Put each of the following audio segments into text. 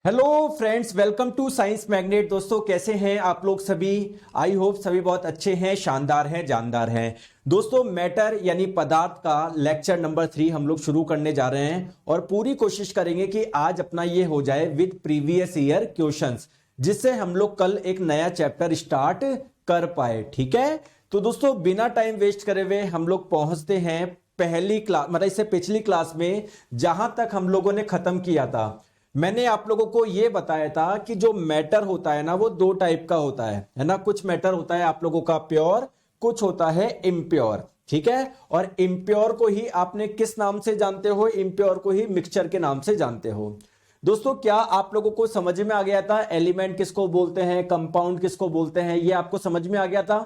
Hello friends, welcome to science magnet. दोस्तों कैसे हैं आप लोग सभी? आई होप सभी बहुत अच्छे हैं, शानदार हैं, जानदार हैं। दोस्तों मैटर यानी पदार्थ का लेक्चर नंबर 3 हम लोग शुरू करने जा रहे हैं और पूरी कोशिश करेंगे कि आज अपना ये हो जाए विद प्रीवियस ईयर क्वेश्चंस, जिससे हम लोग कल एक नया चैप्टर स्टार्ट कर पाए। ठीक है, तो दोस्तों बिना टाइम वेस्ट करे हुए हम लोग पहुंचते हैं पहली क्लास, मतलब इससे पिछली क्लास में जहां तक हम लोगों ने खत्म किया था। मैंने आप लोगों को यह बताया था कि जो मैटर होता है ना, वो दो टाइप का होता है ना। कुछ मैटर होता है आप लोगों का प्योर, कुछ होता है इम्प्योर। ठीक है, और इम्प्योर को ही आपने किस नाम से जानते हो? इम्प्योर को ही मिक्सचर के नाम से जानते हो। दोस्तों क्या आप लोगों को समझ में आ गया था एलिमेंट किसको बोलते हैं, कंपाउंड किसको बोलते हैं? ये आपको समझ में आ गया था?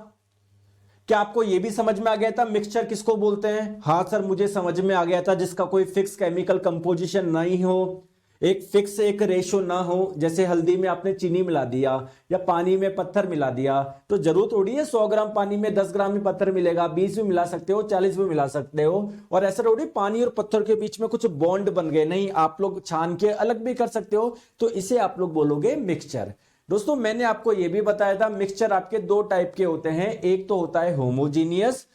क्या आपको यह भी समझ में आ गया था मिक्सचर किसको बोलते हैं? हाँ सर, मुझे समझ में आ गया था। जिसका कोई फिक्स केमिकल कंपोजिशन नहीं हो, एक फिक्स एक रेशो ना हो, जैसे हल्दी में आपने चीनी मिला दिया या पानी में पत्थर मिला दिया, तो जरूरत थोड़ी है 100 ग्राम पानी में 10 ग्राम ही पत्थर मिलेगा। 20 भी मिला सकते हो, 40 भी मिला सकते हो। और ऐसा थोड़ी पानी और पत्थर के बीच में कुछ बॉन्ड बन गए, नहीं, आप लोग छान के अलग भी कर सकते हो। तो इसे आप लोग बोलोगे मिक्सचर। दोस्तों मैंने आपको यह भी बताया था मिक्सचर आपके दो टाइप के होते हैं। एक तो होता है होमोजीनियस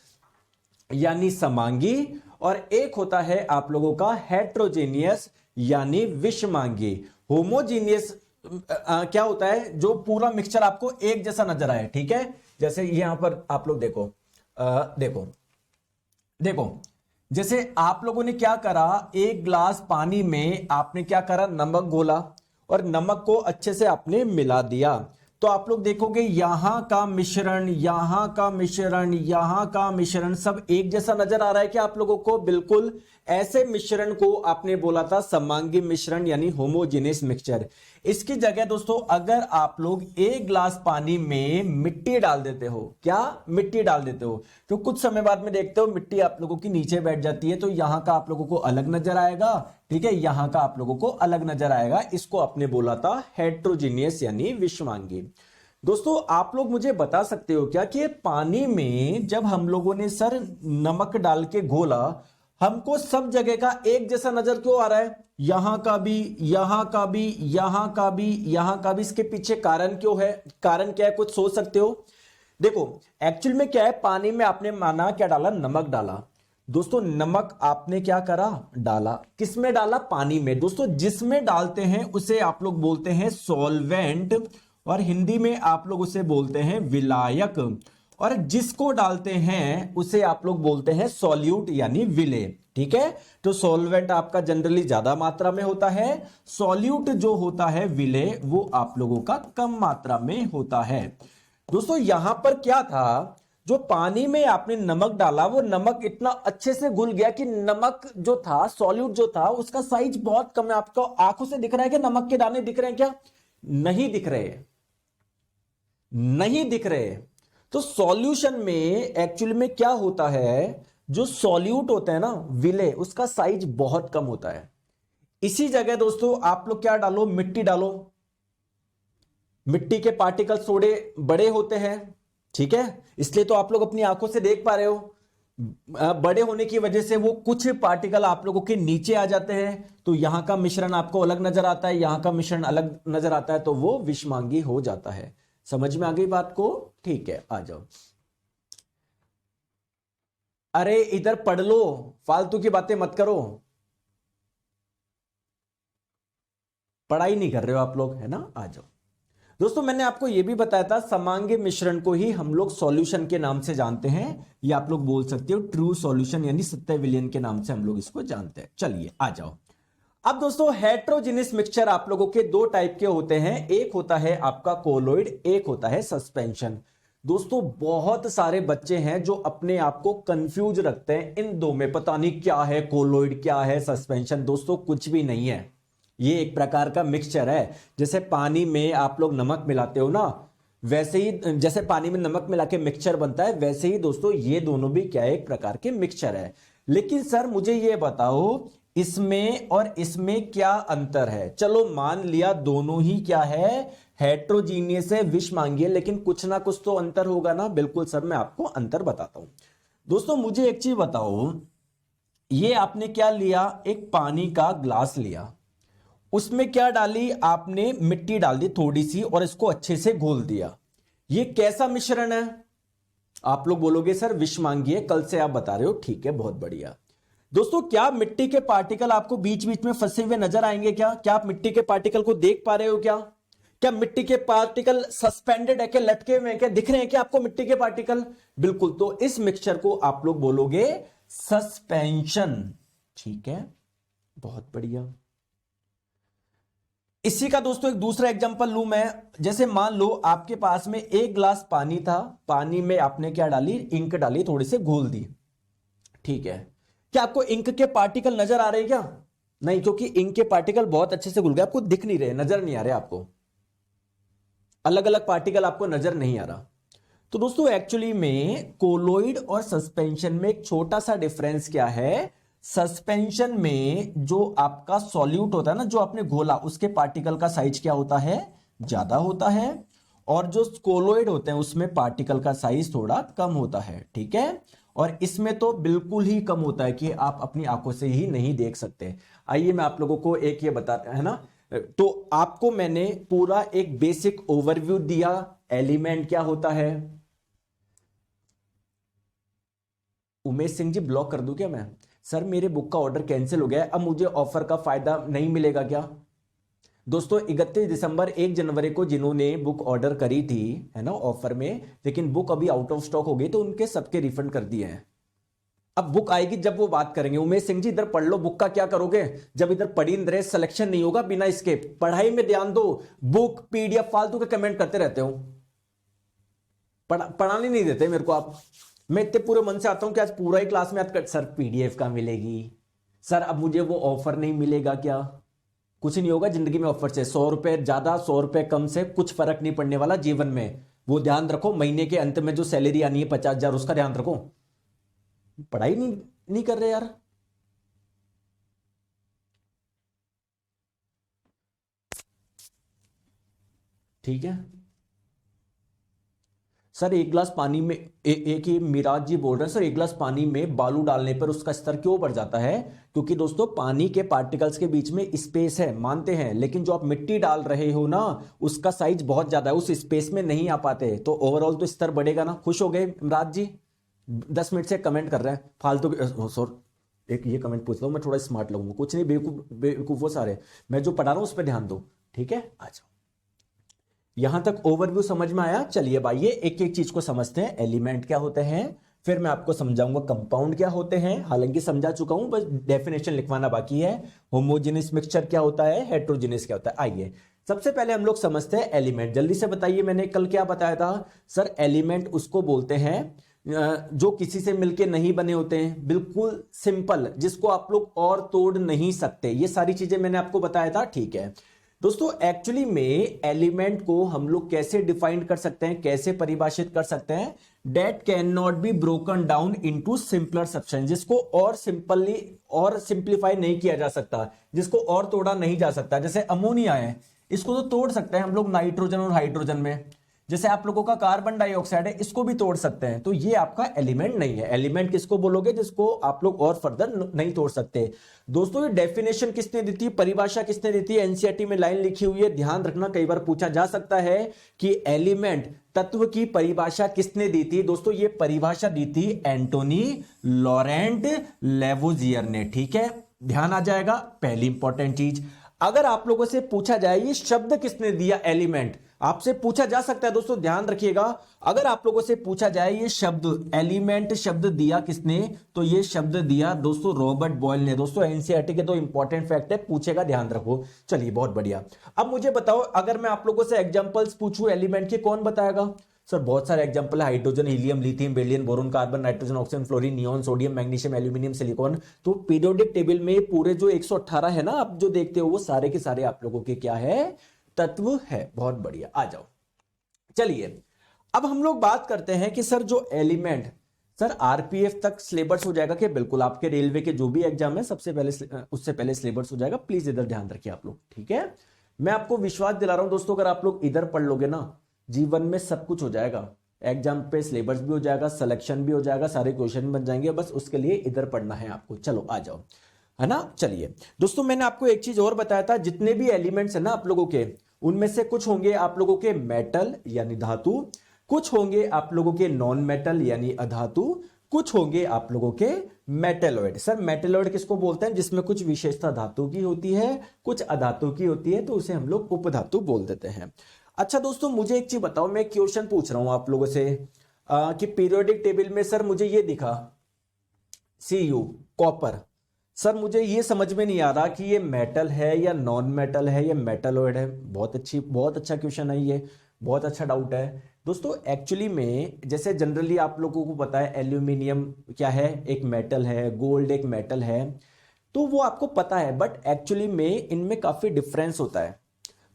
यानी समांगी, और एक होता है आप लोगों का हेट्रोजेनियस यानी विषमांगी। होमोजीनियस क्या होता है? जो पूरा मिक्सचर आपको एक जैसा नजर आए। ठीक है, जैसे यहां पर आप लोग देखो, देखो देखो, जैसे आप लोगों ने क्या करा, एक गिलास पानी में आपने क्या करा, नमक घोला और नमक को अच्छे से आपने मिला दिया। तो आप लोग देखोगे यहां का मिश्रण, यहां का मिश्रण, यहां का मिश्रण सब एक जैसा नजर आ रहा है कि आप लोगों को? बिल्कुल। ऐसे मिश्रण को आपने बोला था समांगी मिश्रण यानी होमोजेनियस मिक्सचर। इसकी जगह दोस्तों अगर आप लोग एक गिलास पानी में मिट्टी डाल देते हो, क्या मिट्टी डाल देते हो, तो कुछ समय बाद में देखते हो मिट्टी आप लोगों की नीचे बैठ जाती है, तो यहां का आप लोगों को अलग नजर आएगा। ठीक है, यहां का आप लोगों को अलग नजर आएगा। इसको आपने बोला था हेट्रोजीनियस यानी विषमांगी। दोस्तों आप लोग मुझे बता सकते हो क्या कि पानी में जब हम लोगों ने सर नमक डाल के घोला, हमको सब जगह का एक जैसा नजर क्यों आ रहा है? यहां का भी, यहां का भी, यहां का भी, यहां का भी। इसके पीछे कारण क्यों है? कारण क्या है, कुछ सोच सकते हो? देखो एक्चुअल में क्या है, पानी में आपने माना क्या डाला, नमक डाला। दोस्तों नमक आपने क्या करा, डाला। किस में डाला? पानी में। दोस्तों जिसमें डालते हैं उसे आप लोग बोलते हैं सॉल्वेंट, और हिंदी में आप लोग उसे बोलते हैं विलायक, और जिसको डालते हैं उसे आप लोग बोलते हैं सॉल्यूट यानी विलेय। ठीक है, तो सॉल्वेंट आपका जनरली ज्यादा मात्रा में होता है, सॉल्यूट जो होता है विलेय वो आप लोगों का कम मात्रा में होता है। दोस्तों यहां पर क्या था, जो पानी में आपने नमक डाला वो नमक इतना अच्छे से घुल गया कि नमक जो था, सॉल्यूट जो था, उसका साइज बहुत कम है। आपको आंखों से दिख रहा है कि नमक के दाने दिख रहे हैं क्या? नहीं दिख रहे, नहीं दिख रहे। तो सॉल्यूशन में एक्चुअली में क्या होता है, जो सॉल्यूट होता है ना विलेय, उसका साइज बहुत कम होता है। इसी जगह दोस्तों आप लोग क्या डालो, मिट्टी डालो। मिट्टी के पार्टिकल्स थोड़े बड़े होते हैं। ठीक है, इसलिए तो आप लोग अपनी आंखों से देख पा रहे हो, बड़े होने की वजह से वो कुछ पार्टिकल आप लोगों के नीचे आ जाते हैं, तो यहां का मिश्रण आपको अलग नजर आता है, यहां का मिश्रण अलग नजर आता है, तो वो विषमांगी हो जाता है। समझ में आ गई बात को? ठीक है, आ जाओ। अरे इधर पढ़ लो, फालतू की बातें मत करो। पढ़ाई नहीं कर रहे हो आप लोग, है ना? आ जाओ। दोस्तों मैंने आपको यह भी बताया था समांगी मिश्रण को ही हम लोग सॉल्यूशन के नाम से जानते हैं, या आप लोग बोल सकते हो ट्रू सॉल्यूशन यानी सत्य विलयन के नाम से हम लोग इसको जानते हैं। चलिए आ जाओ। अब दोस्तों हेट्रोजेनियस मिक्सचर आप लोगों के दो टाइप के होते हैं, एक होता है आपका कोलोइड, एक होता है सस्पेंशन। दोस्तों बहुत सारे बच्चे हैं जो अपने आप को कंफ्यूज रखते हैं इन दो में, पता नहीं क्या है कोलोइड, क्या है सस्पेंशन। दोस्तों कुछ भी नहीं है, ये एक प्रकार का मिक्सचर है। जैसे पानी में आप लोग नमक मिलाते हो ना, वैसे ही जैसे पानी में नमक मिला के मिक्सचर बनता है, वैसे ही दोस्तों ये दोनों भी क्या है, एक प्रकार के मिक्सचर है। लेकिन सर मुझे ये बताओ इसमें और इसमें क्या अंतर है? चलो मान लिया दोनों ही क्या है, हेट्रोजीनियस है, विषमांगी है, लेकिन कुछ ना कुछ तो अंतर होगा ना। बिल्कुल सर, मैं आपको अंतर बताता हूं। दोस्तों मुझे एक चीज बताओ, ये आपने क्या लिया, एक पानी का ग्लास लिया, उसमें क्या डाली आपने, मिट्टी डाल दी थोड़ी सी और इसको अच्छे से घोल दिया। ये कैसा मिश्रण है? आप लोग बोलोगे सर विष मांगी है, कल से आप बता रहे हो, ठीक है बहुत बढ़िया। दोस्तों क्या मिट्टी के पार्टिकल आपको बीच बीच में फंसे हुए नजर आएंगे क्या? क्या आप मिट्टी के पार्टिकल को देख पा रहे हो क्या? क्या मिट्टी के पार्टिकल सस्पेंडेड है क्या, लटके हुए हैं क्या, दिख रहे हैं क्या आपको मिट्टी के पार्टिकल? बिल्कुल, तो इस मिक्सचर को आप लोग बोलोगे सस्पेंशन, ठीक है बहुत बढ़िया। इसी का दोस्तों एक दूसरा एग्जांपल लूं मैं, जैसे मान लो आपके पास में एक गिलास पानी था, पानी में आपने क्या डाली, इंक डाली, थोड़ी सी घोल दी, ठीक है। क्या आपको इंक के पार्टिकल नजर आ रहे हैं क्या? नहीं, क्योंकि इंक के पार्टिकल बहुत अच्छे से घुल गए, आपको दिख नहीं रहे, नजर नहीं आ रहे, आपको अलग अलग पार्टिकल आपको नजर नहीं आ रहा। तो दोस्तों एक्चुअली में कोलोइड और सस्पेंशन में एक छोटा सा डिफरेंस क्या है, सस्पेंशन में जो आपका सॉल्यूट होता है ना, जो आपने घोला, उसके पार्टिकल का साइज क्या होता है, ज्यादा होता है, और जो कोलोइड होते हैं उसमें पार्टिकल का साइज थोड़ा कम होता है, ठीक है। और इसमें तो बिल्कुल ही कम होता है कि आप अपनी आंखों से ही नहीं देख सकते। आइए मैं आप लोगों को एक ये बताता है ना, तो आपको मैंने पूरा एक बेसिक ओवरव्यू दिया, एलिमेंट क्या होता है। उमेश सिंह जी ब्लॉक कर दूं क्या मैं? सर मेरे बुक का ऑर्डर कैंसिल हो गया है, अब मुझे ऑफर का फायदा नहीं मिलेगा क्या? दोस्तों 31 दिसंबर 1 जनवरी को जिन्होंने बुक ऑर्डर करी थी है ना ऑफर में, लेकिन बुक अभी आउट ऑफ स्टॉक हो गई, तो उनके सबके रिफंड कर दिए हैं। अब बुक आएगी जब वो बात करेंगे। उमेश सिंह जी इधर पढ़ लो, बुक का क्या करोगे जब इधर पढ़ी नहीं रहे, सिलेक्शन नहीं होगा बिना इसके, पढ़ाई में ध्यान दो। बुक पीडीएफ फालतू के कमेंट करते रहते हो, पढ़ाने नहीं देते मेरे को आप। मैं इतने पूरे मन से आता हूं कि आज पूरा ही क्लास में याद, सर पीडीएफ का मिलेगी, सर अब मुझे वो ऑफर नहीं मिलेगा क्या? कुछ नहीं होगा जिंदगी में ऑफर से, 100 रुपए ज्यादा 100 रुपए कम से कुछ फर्क नहीं पड़ने वाला जीवन में। वो ध्यान रखो, महीने के अंत में जो सैलरी आनी है 50,000, उसका ध्यान रखो। पढ़ाई नहीं कर रहे यार। ठीक है सर, एक गिलास पानी में एक ही मिराज जी बोल रहे हैं, सर एक गिलास पानी में बालू डालने पर उसका स्तर क्यों बढ़ जाता है? क्योंकि दोस्तों पानी के पार्टिकल्स के बीच में स्पेस है, मानते हैं, लेकिन जो आप मिट्टी डाल रहे हो ना उसका साइज बहुत ज्यादा है, उस स्पेस में नहीं आ पाते, तो ओवरऑल तो स्तर बढ़ेगा ना। खुश हो गए मिराज जी? 10 मिनट से कमेंट कर रहे हैं फालतू। सॉरी एक ये कमेंट पूछ लो, मैं थोड़ा स्मार्ट लगूंगा। कुछ नहीं, बेवकूफ बेवकूफ वो सारे, मैं जो पढ़ा रहा हूं उस पर ध्यान दो, ठीक है। आ जाओ, यहां तक ओवरव्यू समझ में आया? चलिए भाई ये एक एक चीज को समझते हैं। एलिमेंट क्या होते हैं, फिर मैं आपको समझाऊंगा कंपाउंड क्या होते हैं, हालांकि समझा चुका हूं, बस डेफिनेशन लिखवाना बाकी है। होमोजेनियस मिक्सचर क्या होता है, हेट्रोजेनियस क्या होता है। आइए सबसे पहले हम लोग समझते हैं एलिमेंट। जल्दी से बताइए, मैंने कल क्या बताया था? सर एलिमेंट उसको बोलते हैं जो किसी से मिलके नहीं बने होते हैं, बिल्कुल सिंपल, जिसको आप लोग और तोड़ नहीं सकते। ये सारी चीजें मैंने आपको बताया था, ठीक है। दोस्तों एक्चुअली में एलिमेंट को हम लोग कैसे डिफाइन कर सकते हैं, कैसे परिभाषित कर सकते हैं? Date can not be broken down into simpler substance, जिसको और सिंपली और सिंप्लीफाई नहीं किया जा सकता, जिसको और तोड़ा नहीं जा सकता। जैसे अमोनिया है, इसको तो तोड़ सकते हैं हम लोग नाइट्रोजन और हाइड्रोजन में। जैसे आप लोगों का कार्बन डाइऑक्साइड है, इसको भी तोड़ सकते हैं, तो ये आपका एलिमेंट नहीं है। एलिमेंट किसको बोलोगे? जिसको आप लोग और फर्दर नहीं तोड़ सकते। दोस्तों ये डेफिनेशन किसने दी थी, परिभाषा किसने दी थी? एनसीईआरटी में लाइन लिखी हुई है, ध्यान रखना, कई बार पूछा जा सकता है कि एलिमेंट तत्व की परिभाषा किसने दी थी। दोस्तों ये परिभाषा दी थी एंटोनी लॉरेंट लेवोजियर ने, ठीक है, ध्यान आ जाएगा। पहली इंपॉर्टेंट चीज, अगर आप लोगों से पूछा जाए ये शब्द किसने दिया एलिमेंट, आपसे पूछा जा सकता है दोस्तों, ध्यान रखिएगा। अगर आप लोगों से पूछा जाए ये शब्द एलिमेंट शब्द दिया किसने, तो ये शब्द दिया दोस्तों रॉबर्ट बॉयल ने। दोस्तों एनसीईआरटी के दो इंपॉर्टेंट फैक्ट है, पूछेगा, ध्यान रखो। चलिए बहुत बढ़िया। अब मुझे बताओ, अगर मैं आप लोगों से एग्जांपल्स पूछूं एलिमेंट के, कौन बताएगा? सर बहुत सारे एग्जांपल है, hydrogen, helium, lithium, beryllium, boron, carbon, nitrogen, oxygen, fluorine, neon, sodium, magnesium, aluminium, silicon. तो पीरियोडिक टेबल में पूरे जो 118 है ना आप जो देखते हो, वो सारे के सारे आप लोगों के क्या है, तत्व है। बहुत बढ़िया, आ जाओ। चलिए अब हम लोग बात करते हैं कि सर जो एलिमेंट, सर आरपीएफ तक सिलेबस हो जाएगा क्या? बिल्कुल, आपके रेलवे के जो भी एग्जाम है सबसे पहले उससे पहले सिलेबस हो जाएगा। प्लीज इधर ध्यान रखिए आप लोग, ठीक है। मैं आपको विश्वास दिला रहा हूं दोस्तों, अगर आप लोग इधर पढ़ लोगे ना, जीवन में सब कुछ हो जाएगा। एग्जाम पे सिलेबस भी हो जाएगा, सिलेक्शन भी हो जाएगा, सारे क्वेश्चन बन जाएंगे, बस उसके लिए इधर पढ़ना है आपको। चलो आ जाओ। है ना। चलिए दोस्तों, मैंने आपको एक चीज और बताया था, जितने भी एलिमेंट्स है ना आप लोगों के, उनमें से कुछ होंगे आप लोगों के मेटल यानी धातु, कुछ होंगे आप लोगों के नॉन मेटल यानी अधातु, कुछ होंगे आप लोगों के मेटेलॉइड। सर मेटेलॉइड किसको बोलते हैं? जिसमें कुछ विशेषता धातु की होती है, कुछ अधातु की होती है, तो उसे हम लोग उपधातु बोल देते हैं। अच्छा दोस्तों, मुझे एक चीज बताओ, मैं क्वेश्चन पूछ रहा हूं आप लोगों से कि पीरियोडिक टेबल में सर मुझे ये दिखा Cu कॉपर, सर मुझे ये समझ में नहीं आ रहा कि ये मेटल है या नॉन मेटल है या मेटलॉइड है। बहुत अच्छा क्वेश्चन है ये, बहुत अच्छा डाउट है दोस्तों। एक्चुअली में जैसे जनरली आप लोगों को पता है एल्यूमिनियम क्या है, एक मेटल है, गोल्ड एक मेटल है, तो वो आपको पता है, बट एक्चुअली में इनमें काफी डिफरेंस होता है।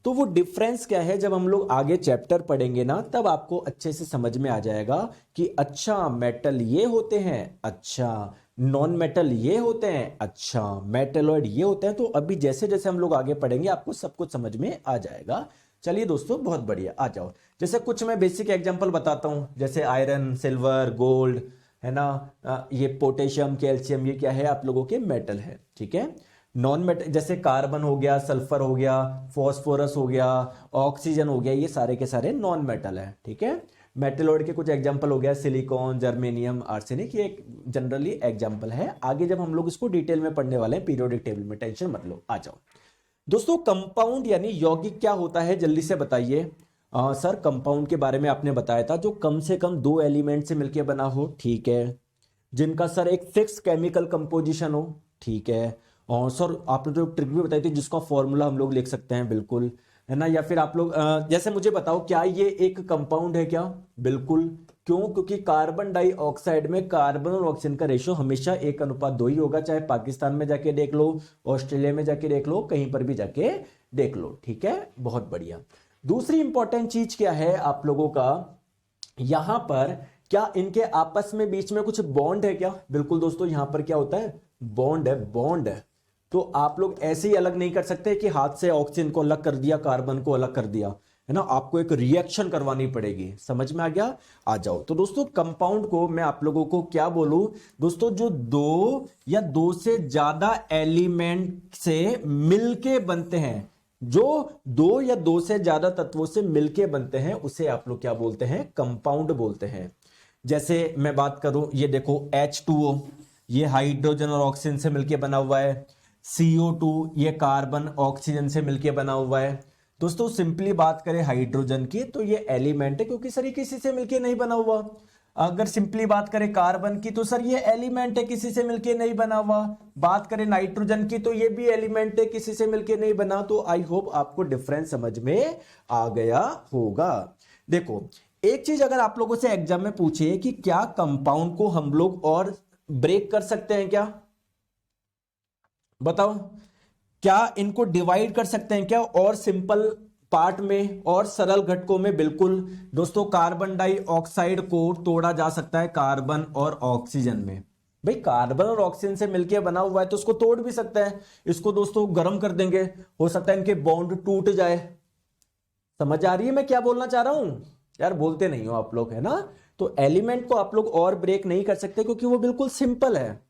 तो वो डिफरेंस क्या है, जब हम लोग आगे चैप्टर पढ़ेंगे ना, तब आपको अच्छे से समझ में आ जाएगा कि अच्छा मेटल ये होते हैं, अच्छा नॉन मेटल ये होते हैं, अच्छा मेटलॉइड ये होते हैं। तो अभी जैसे जैसे हम लोग आगे पढ़ेंगे आपको सब कुछ समझ में आ जाएगा। चलिए दोस्तों, बहुत बढ़िया, आ जाओ। जैसे कुछ मैं बेसिक एग्जांपल बताता हूं, जैसे आयरन, सिल्वर, गोल्ड, है ना, ये पोटेशियम, कैल्शियम, ये क्या है आप लोगों के मेटल है, ठीक है। नॉन मेटल जैसे कार्बन हो गया, सल्फर हो गया, फॉस्फोरस हो गया, ऑक्सीजन हो गया, ये सारे के सारे नॉन मेटल है, ठीक है। मेटलॉइड के कुछ एग्जांपल हो गया सिलिकॉन, जर्मेनियम, आर्सेनिक, ये एक जनरली एग्जांपल है। आगे जब हम लोग इसको डिटेल में पढ़ने वाले हैं पीरियोडिक टेबल में, टेंशन मत लो, आ जाओ दोस्तों। कंपाउंड यानी यौगिक क्या होता है, जल्दी से बताइए। सर कंपाउंड के बारे में आपने बताया था, जो कम से कम 2 एलिमेंट से मिलकर बना हो, ठीक है, जिनका सर एक फिक्स केमिकल कंपोजिशन हो, ठीक है। और सर आपने जो ट्रिक भी बताई थी जिसका फॉर्मूला हम लोग लिख सकते हैं, बिल्कुल, है ना। या फिर आप लोग जैसे मुझे बताओ, क्या ये एक कंपाउंड है क्या? बिल्कुल। क्यों? क्योंकि कार्बन डाइऑक्साइड में कार्बन और ऑक्सीजन का रेशियो हमेशा 1:2 ही होगा, चाहे पाकिस्तान में जाके देख लो, ऑस्ट्रेलिया में जाके देख लो, कहीं पर भी जाके देख लो, ठीक है, बहुत बढ़िया। दूसरी इंपॉर्टेंट चीज क्या है आप लोगों का, यहां पर क्या इनके आपस में बीच में कुछ बॉन्ड है क्या? बिल्कुल दोस्तों, यहां पर क्या होता है? बॉन्ड है, बॉन्ड है। तो आप लोग ऐसे ही अलग नहीं कर सकते कि हाथ से ऑक्सीजन को अलग कर दिया, कार्बन को अलग कर दिया, है ना। आपको एक रिएक्शन करवानी पड़ेगी, समझ में आ गया? आ जाओ। तो दोस्तों कंपाउंड को मैं आप लोगों को क्या बोलूं दोस्तों, जो 2 या 2 से ज्यादा एलिमेंट से मिलके बनते हैं, जो 2 या 2 से ज्यादा तत्वों से मिलके बनते हैं, उसे आप लोग क्या बोलते हैं? कंपाउंड बोलते हैं। जैसे मैं बात करूं, ये देखो H2O, ये हाइड्रोजन और ऑक्सीजन से मिलके बना हुआ है। CO2, ये कार्बन ऑक्सीजन से मिलके बना हुआ है। दोस्तों सिंपली बात करें हाइड्रोजन की, तो ये एलिमेंट है, क्योंकि सर ये किसी से मिलके नहीं बना हुआ। अगर सिंपली बात करें कार्बन की, तो सर ये एलिमेंट है, किसी से मिलके नहीं बना हुआ। बात करें नाइट्रोजन की, तो ये भी एलिमेंट है, किसी से मिलके नहीं बना। तो आई होप आपको डिफरेंस समझ में आ गया होगा। देखो एक चीज अगर आप लोगों से एग्जाम में पूछे कि क्या कंपाउंड को हम लोग और ब्रेक कर सकते हैं क्या? बताओ, क्या इनको डिवाइड कर सकते हैं क्या और सिंपल पार्ट में और सरल घटकों में? बिल्कुल दोस्तों, कार्बन डाइऑक्साइड को तोड़ा जा सकता है कार्बन और ऑक्सीजन में। भाई कार्बन और ऑक्सीजन से मिलकर बना हुआ है तो उसको तोड़ भी सकते हैं। इसको दोस्तों गर्म कर देंगे, हो सकता है इनके बॉन्ड टूट जाए। समझ आ रही है मैं क्या बोलना चाह रहा हूं? यार बोलते नहीं हो आप लोग, है ना। तो एलिमेंट को आप लोग और ब्रेक नहीं कर सकते, क्योंकि वो बिल्कुल सिंपल है,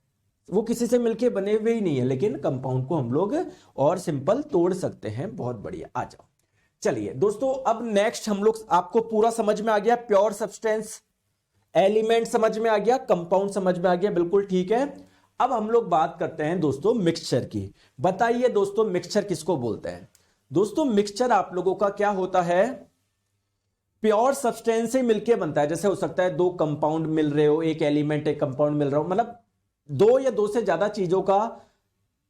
वो किसी से मिलके बने हुए ही नहीं है। लेकिन कंपाउंड को हम लोग और सिंपल तोड़ सकते हैं। बहुत बढ़िया, आ जाओ। चलिए दोस्तों, अब नेक्स्ट हम लोग, आपको पूरा समझ में आ गया, प्योर सब्सटेंस, एलिमेंट समझ में आ गया, कंपाउंड समझ में आ गया, बिल्कुल ठीक है। अब हम लोग बात करते हैं दोस्तों मिक्सचर की। बताइए दोस्तों मिक्सचर किसको बोलते हैं? दोस्तों मिक्सचर आप लोगों का क्या होता है? प्योर सब्सटेंस से मिलके बनता है। जैसे हो सकता है 2 कंपाउंड मिल रहे हो, एक एलिमेंट एक कंपाउंड मिल रहा हो, मतलब 2 या 2 से ज्यादा चीजों का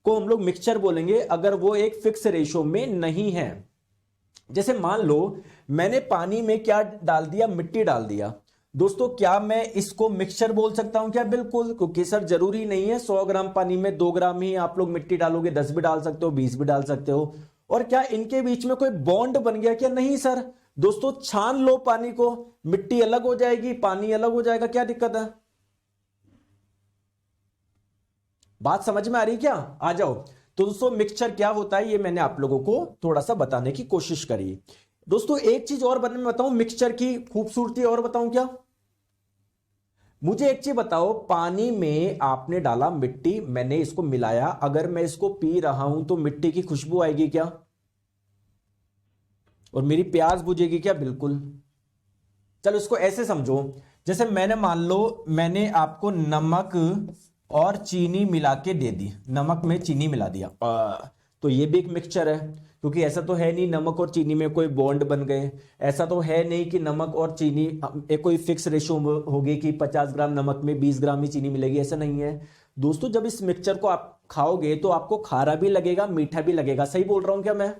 को हम लोग मिक्सचर बोलेंगे अगर वो एक फिक्स रेशो में नहीं है। जैसे मान लो मैंने पानी में क्या डाल दिया? मिट्टी डाल दिया। दोस्तों क्या मैं इसको मिक्सचर बोल सकता हूं क्या? बिल्कुल, क्योंकि सर जरूरी नहीं है 100 ग्राम पानी में 2 ग्राम ही आप लोग मिट्टी डालोगे, 10 भी डाल सकते हो, 20 भी डाल सकते हो। और क्या इनके बीच में कोई बॉन्ड बन गया क्या? नहीं सर। दोस्तों छान लो पानी को, मिट्टी अलग हो जाएगी, पानी अलग हो जाएगा, क्या दिक्कत है? बात समझ में आ रही क्या? आ जाओ। तो दोस्तों मिक्सचर क्या होता है ये मैंने आप लोगों को थोड़ा सा बताने की कोशिश करी। दोस्तों एक चीज और मैं बताऊं मिक्सचर की खूबसूरती, और बताऊं क्या? मुझे एक चीज बताओ, पानी में आपने डाला मिट्टी, मैंने इसको मिलाया, अगर मैं इसको पी रहा हूं तो मिट्टी की खुशबू आएगी क्या? और मेरी प्यास बुझेगी क्या? बिल्कुल। चलो इसको ऐसे समझो, जैसे मैंने मान लो मैंने आपको नमक और चीनी मिला के दे दी, नमक में चीनी मिला दिया, तो ये भी एक मिक्सचर है, क्योंकि ऐसा तो है नहीं नमक और चीनी में कोई बॉन्ड बन गए, ऐसा तो है नहीं कि नमक और चीनी एक कोई फिक्स रेशो होगी कि 50 ग्राम नमक में 20 ग्राम ही चीनी मिलेगी, ऐसा नहीं है दोस्तों। जब इस मिक्सचर को आप खाओगे तो आपको खारा भी लगेगा, मीठा भी लगेगा। सही बोल रहा हूं क्या मैं?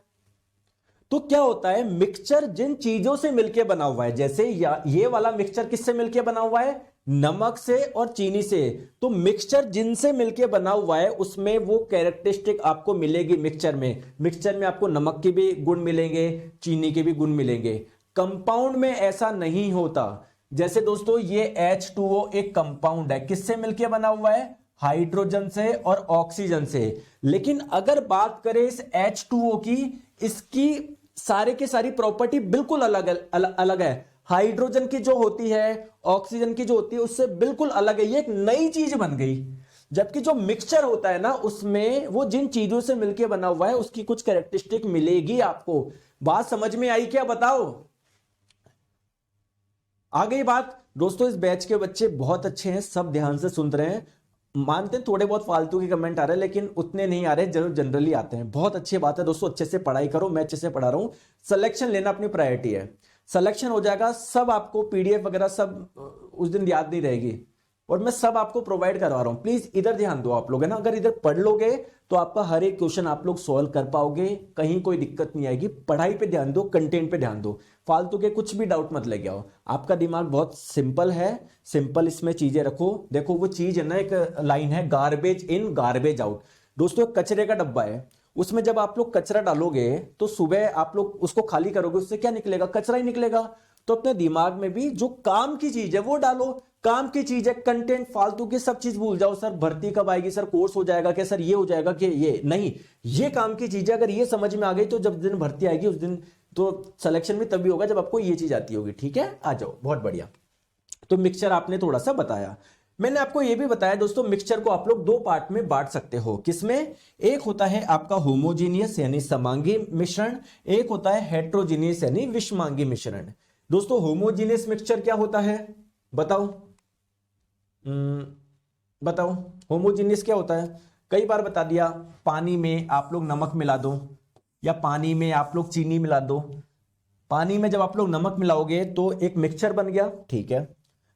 तो क्या होता है, मिक्सचर जिन चीजों से मिलके बना हुआ है, जैसे ये वाला मिक्सचर किससे मिलके बना हुआ है? नमक से और चीनी से। तो मिक्सचर जिनसे मिलके बना हुआ है उसमें वो कैरेक्टरिस्टिक आपको मिलेगी मिक्सचर में। मिक्सचर में आपको नमक के भी गुण मिलेंगे, चीनी के भी गुण मिलेंगे। कंपाउंड में ऐसा नहीं होता। जैसे दोस्तों ये H2O एक कंपाउंड है, किससे मिलके बना हुआ है? हाइड्रोजन से और ऑक्सीजन से। लेकिन अगर बात करें इस H2O की, इसकी सारे के सारी प्रॉपर्टी बिल्कुल अलग है। हाइड्रोजन की जो होती है, ऑक्सीजन की जो होती है, उससे बिल्कुल अलग है। ये एक नई चीज बन गई। जबकि जो मिक्सचर होता है ना, उसमें वो जिन चीजों से मिलकर बना हुआ है उसकी कुछ कैरेक्टरिस्टिक मिलेगी आपको। बात समझ में आई क्या? बताओ, आ गई बात? दोस्तों इस बैच के बच्चे बहुत अच्छे हैं, सब ध्यान से सुन रहे हैं। मानते हैं थोड़े बहुत फालतू के कमेंट आ रहे हैं, लेकिन उतने नहीं आ रहे, जरूर जनरली आते हैं। बहुत अच्छी बात है दोस्तों, अच्छे से पढ़ाई करो, मैं अच्छे से पढ़ा रहा हूं। सिलेक्शन लेना अपनी प्रायोरिटी है, सिलेक्शन हो जाएगा। सब आपको पीडीएफ वगैरह सब उस दिन याद नहीं रहेगी, और मैं सब आपको प्रोवाइड करवा रहा हूं। प्लीज इधर ध्यान दो आप लोग, है ना। अगर इधर पढ़ लोगे तो आपका हर एक क्वेश्चन आप लोग सॉल्व कर पाओगे, कहीं कोई दिक्कत नहीं आएगी। पढ़ाई पे ध्यान दो, कंटेंट पे ध्यान दो, फालतू के कुछ भी डाउट मत लेके आओ। आपका दिमाग बहुत सिंपल है, सिंपल इसमें चीजें रखो। देखो वो चीज है ना, एक लाइन है, गार्बेज इन गार्बेज आउट। दोस्तों कचरे का डब्बा है, उसमें जब आप लोग कचरा डालोगे तो सुबह आप लोग उसको खाली करोगे, उससे क्या निकलेगा? कचरा ही निकलेगा। तो अपने दिमाग में भी जो काम की चीज है वो डालो। काम की चीज है, कंटेंट फालतू की सब चीज भूल जाओ। सर भर्ती कब आएगी, सर कोर्स हो जाएगा क्या, सर ये हो जाएगा कि ये नहीं, ये काम की चीज है। अगर ये समझ में आ गई तो जब दिन भर्ती आएगी उस दिन तो सिलेक्शन में तभी होगा जब आपको ये चीज आती होगी। ठीक है, आ जाओ, बहुत बढ़िया। तो मिक्सचर आपने थोड़ा सा बताया। मैंने आपको यह भी बताया दोस्तों, मिक्सचर को आप लोग दो पार्ट में बांट सकते हो। किसमें? एक होता है आपका होमोजीनियस यानी समांगी मिश्रण, एक होता है हेट्रोजीनियस यानी विषमांगी मिश्रण। दोस्तों होमोजीनियस मिक्सचर क्या होता है बताओ? बताओ होमोजीनियस क्या होता है? कई बार बता दिया, पानी में आप लोग नमक मिला दो या पानी में आप लोग चीनी मिला दो। पानी में जब आप लोग नमक मिलाओगे तो एक मिक्सचर बन गया। ठीक है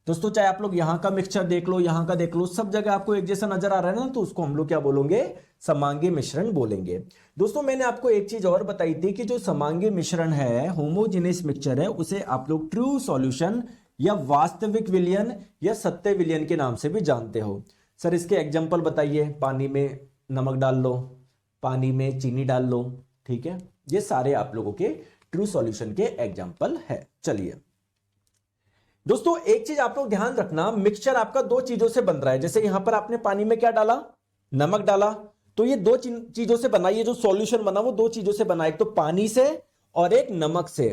दोस्तों, चाहे आप लोग यहां का मिक्सचर देख लो, यहां का देख लो, सब जगह आपको एक जैसा नजर आ रहा है ना, तो उसको हम लोग क्या बोलेंगे? समांगी मिश्रण बोलेंगे। दोस्तों मैंने आपको एक चीज और बताई थी कि जो समांगी मिश्रण है, होमोजेनियस मिक्सचर है, उसे आप लोग ट्रू सॉल्यूशन या वास्तविक विलयन या सत्य विलयन के नाम से भी जानते हो। सर इसके एग्जाम्पल बताइए। पानी में नमक डाल लो, पानी में चीनी डाल लो। ठीक है, ये सारे आप लोगों के ट्रू सॉल्यूशन के एग्जाम्पल है। चलिए दोस्तों एक चीज आप लोग ध्यान रखना, मिक्सचर आपका दो चीजों से बन रहा है। जैसे यहां पर आपने पानी में क्या डाला? नमक डाला, तो ये दो चीजों से बना, ये जो सॉल्यूशन बना वो दो चीजों से बना, एक तो पानी से और एक नमक से।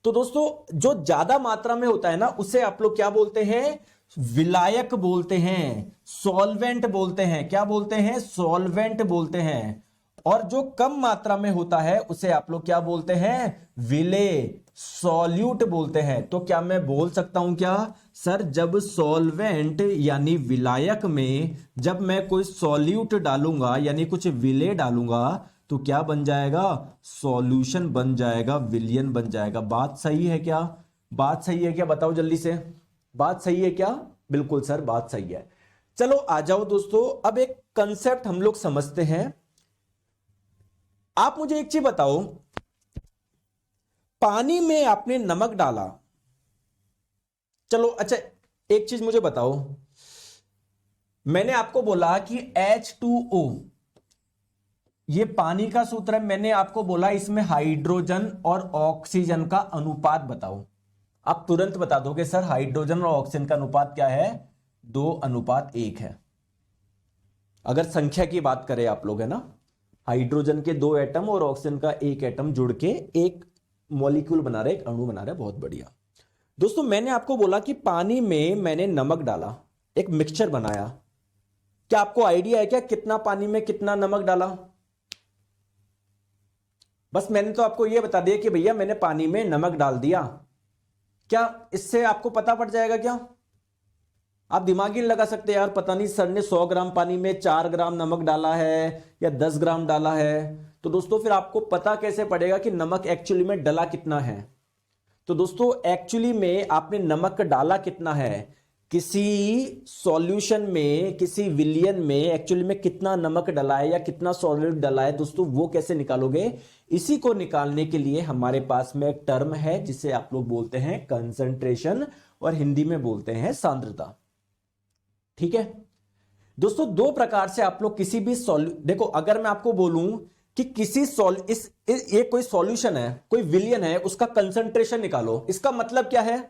तो दोस्तों जो ज्यादा मात्रा में होता है ना, उसे आप लोग क्या बोलते हैं? विलायक बोलते हैं, सॉल्वेंट बोलते हैं। क्या बोलते हैं? सॉल्वेंट बोलते हैं। और जो कम मात्रा में होता है उसे आप लोग क्या बोलते हैं? विलेय, सॉल्यूट बोलते हैं। तो क्या मैं बोल सकता हूं क्या सर, जब सॉल्वेंट यानी विलायक में जब मैं कोई सॉल्यूट डालूंगा यानी कुछ विलेय डालूंगा तो क्या बन जाएगा? सॉल्यूशन बन जाएगा, विलयन बन जाएगा। बात सही है क्या? बात सही है क्या? बताओ जल्दी से, बात सही है क्या? बिल्कुल सर बात सही है। चलो आ जाओ दोस्तों, अब एक कंसेप्ट हम लोग समझते हैं। आप मुझे एक चीज बताओ, पानी में आपने नमक डाला, चलो अच्छा एक चीज मुझे बताओ, मैंने आपको बोला कि H2O ये पानी का सूत्र है, मैंने आपको बोला इसमें हाइड्रोजन और ऑक्सीजन का अनुपात बताओ। आप तुरंत बता दोगे सर हाइड्रोजन और ऑक्सीजन का अनुपात क्या है? 2:1 है। अगर संख्या की बात करें आप लोग, है ना, हाइड्रोजन के 2 एटम और ऑक्सीजन का 1 एटम जुड़ के एक मॉलिक्यूल बना रहे, एक अणु बना रहे। बहुत बढ़िया दोस्तों, मैंने आपको बोला कि पानी में मैंने नमक डाला, एक मिक्सचर बनाया। क्या आपको आइडिया है क्या कितना पानी में कितना नमक डाला? बस मैंने तो आपको यह बता दिया कि भैया मैंने पानी में नमक डाल दिया। क्या इससे आपको पता पड़ जाएगा क्या? आप दिमाग ही नहीं लगा सकते यार, पता नहीं सर ने 100 ग्राम पानी में 4 ग्राम नमक डाला है या 10 ग्राम डाला है। तो दोस्तों फिर आपको पता कैसे पड़ेगा कि नमक एक्चुअली में डला कितना है? तो दोस्तों एक्चुअली में आपने नमक डाला कितना है, किसी सॉल्यूशन में, किसी विलियन में एक्चुअली में कितना नमक डला है या कितना सॉल्यूट डला है, दोस्तों वो कैसे निकालोगे? इसी को निकालने के लिए हमारे पास में एक टर्म है जिसे आप लोग बोलते हैं कंसंट्रेशन और हिंदी में बोलते हैं सांद्रता। ठीक है दोस्तों, दो प्रकार से आप लोग किसी भी देखो, अगर मैं आपको बोलूं कि किसी ये कोई सॉल्यूशन है, कोई विलियन है, उसका कंसंट्रेशन निकालो, इसका मतलब क्या है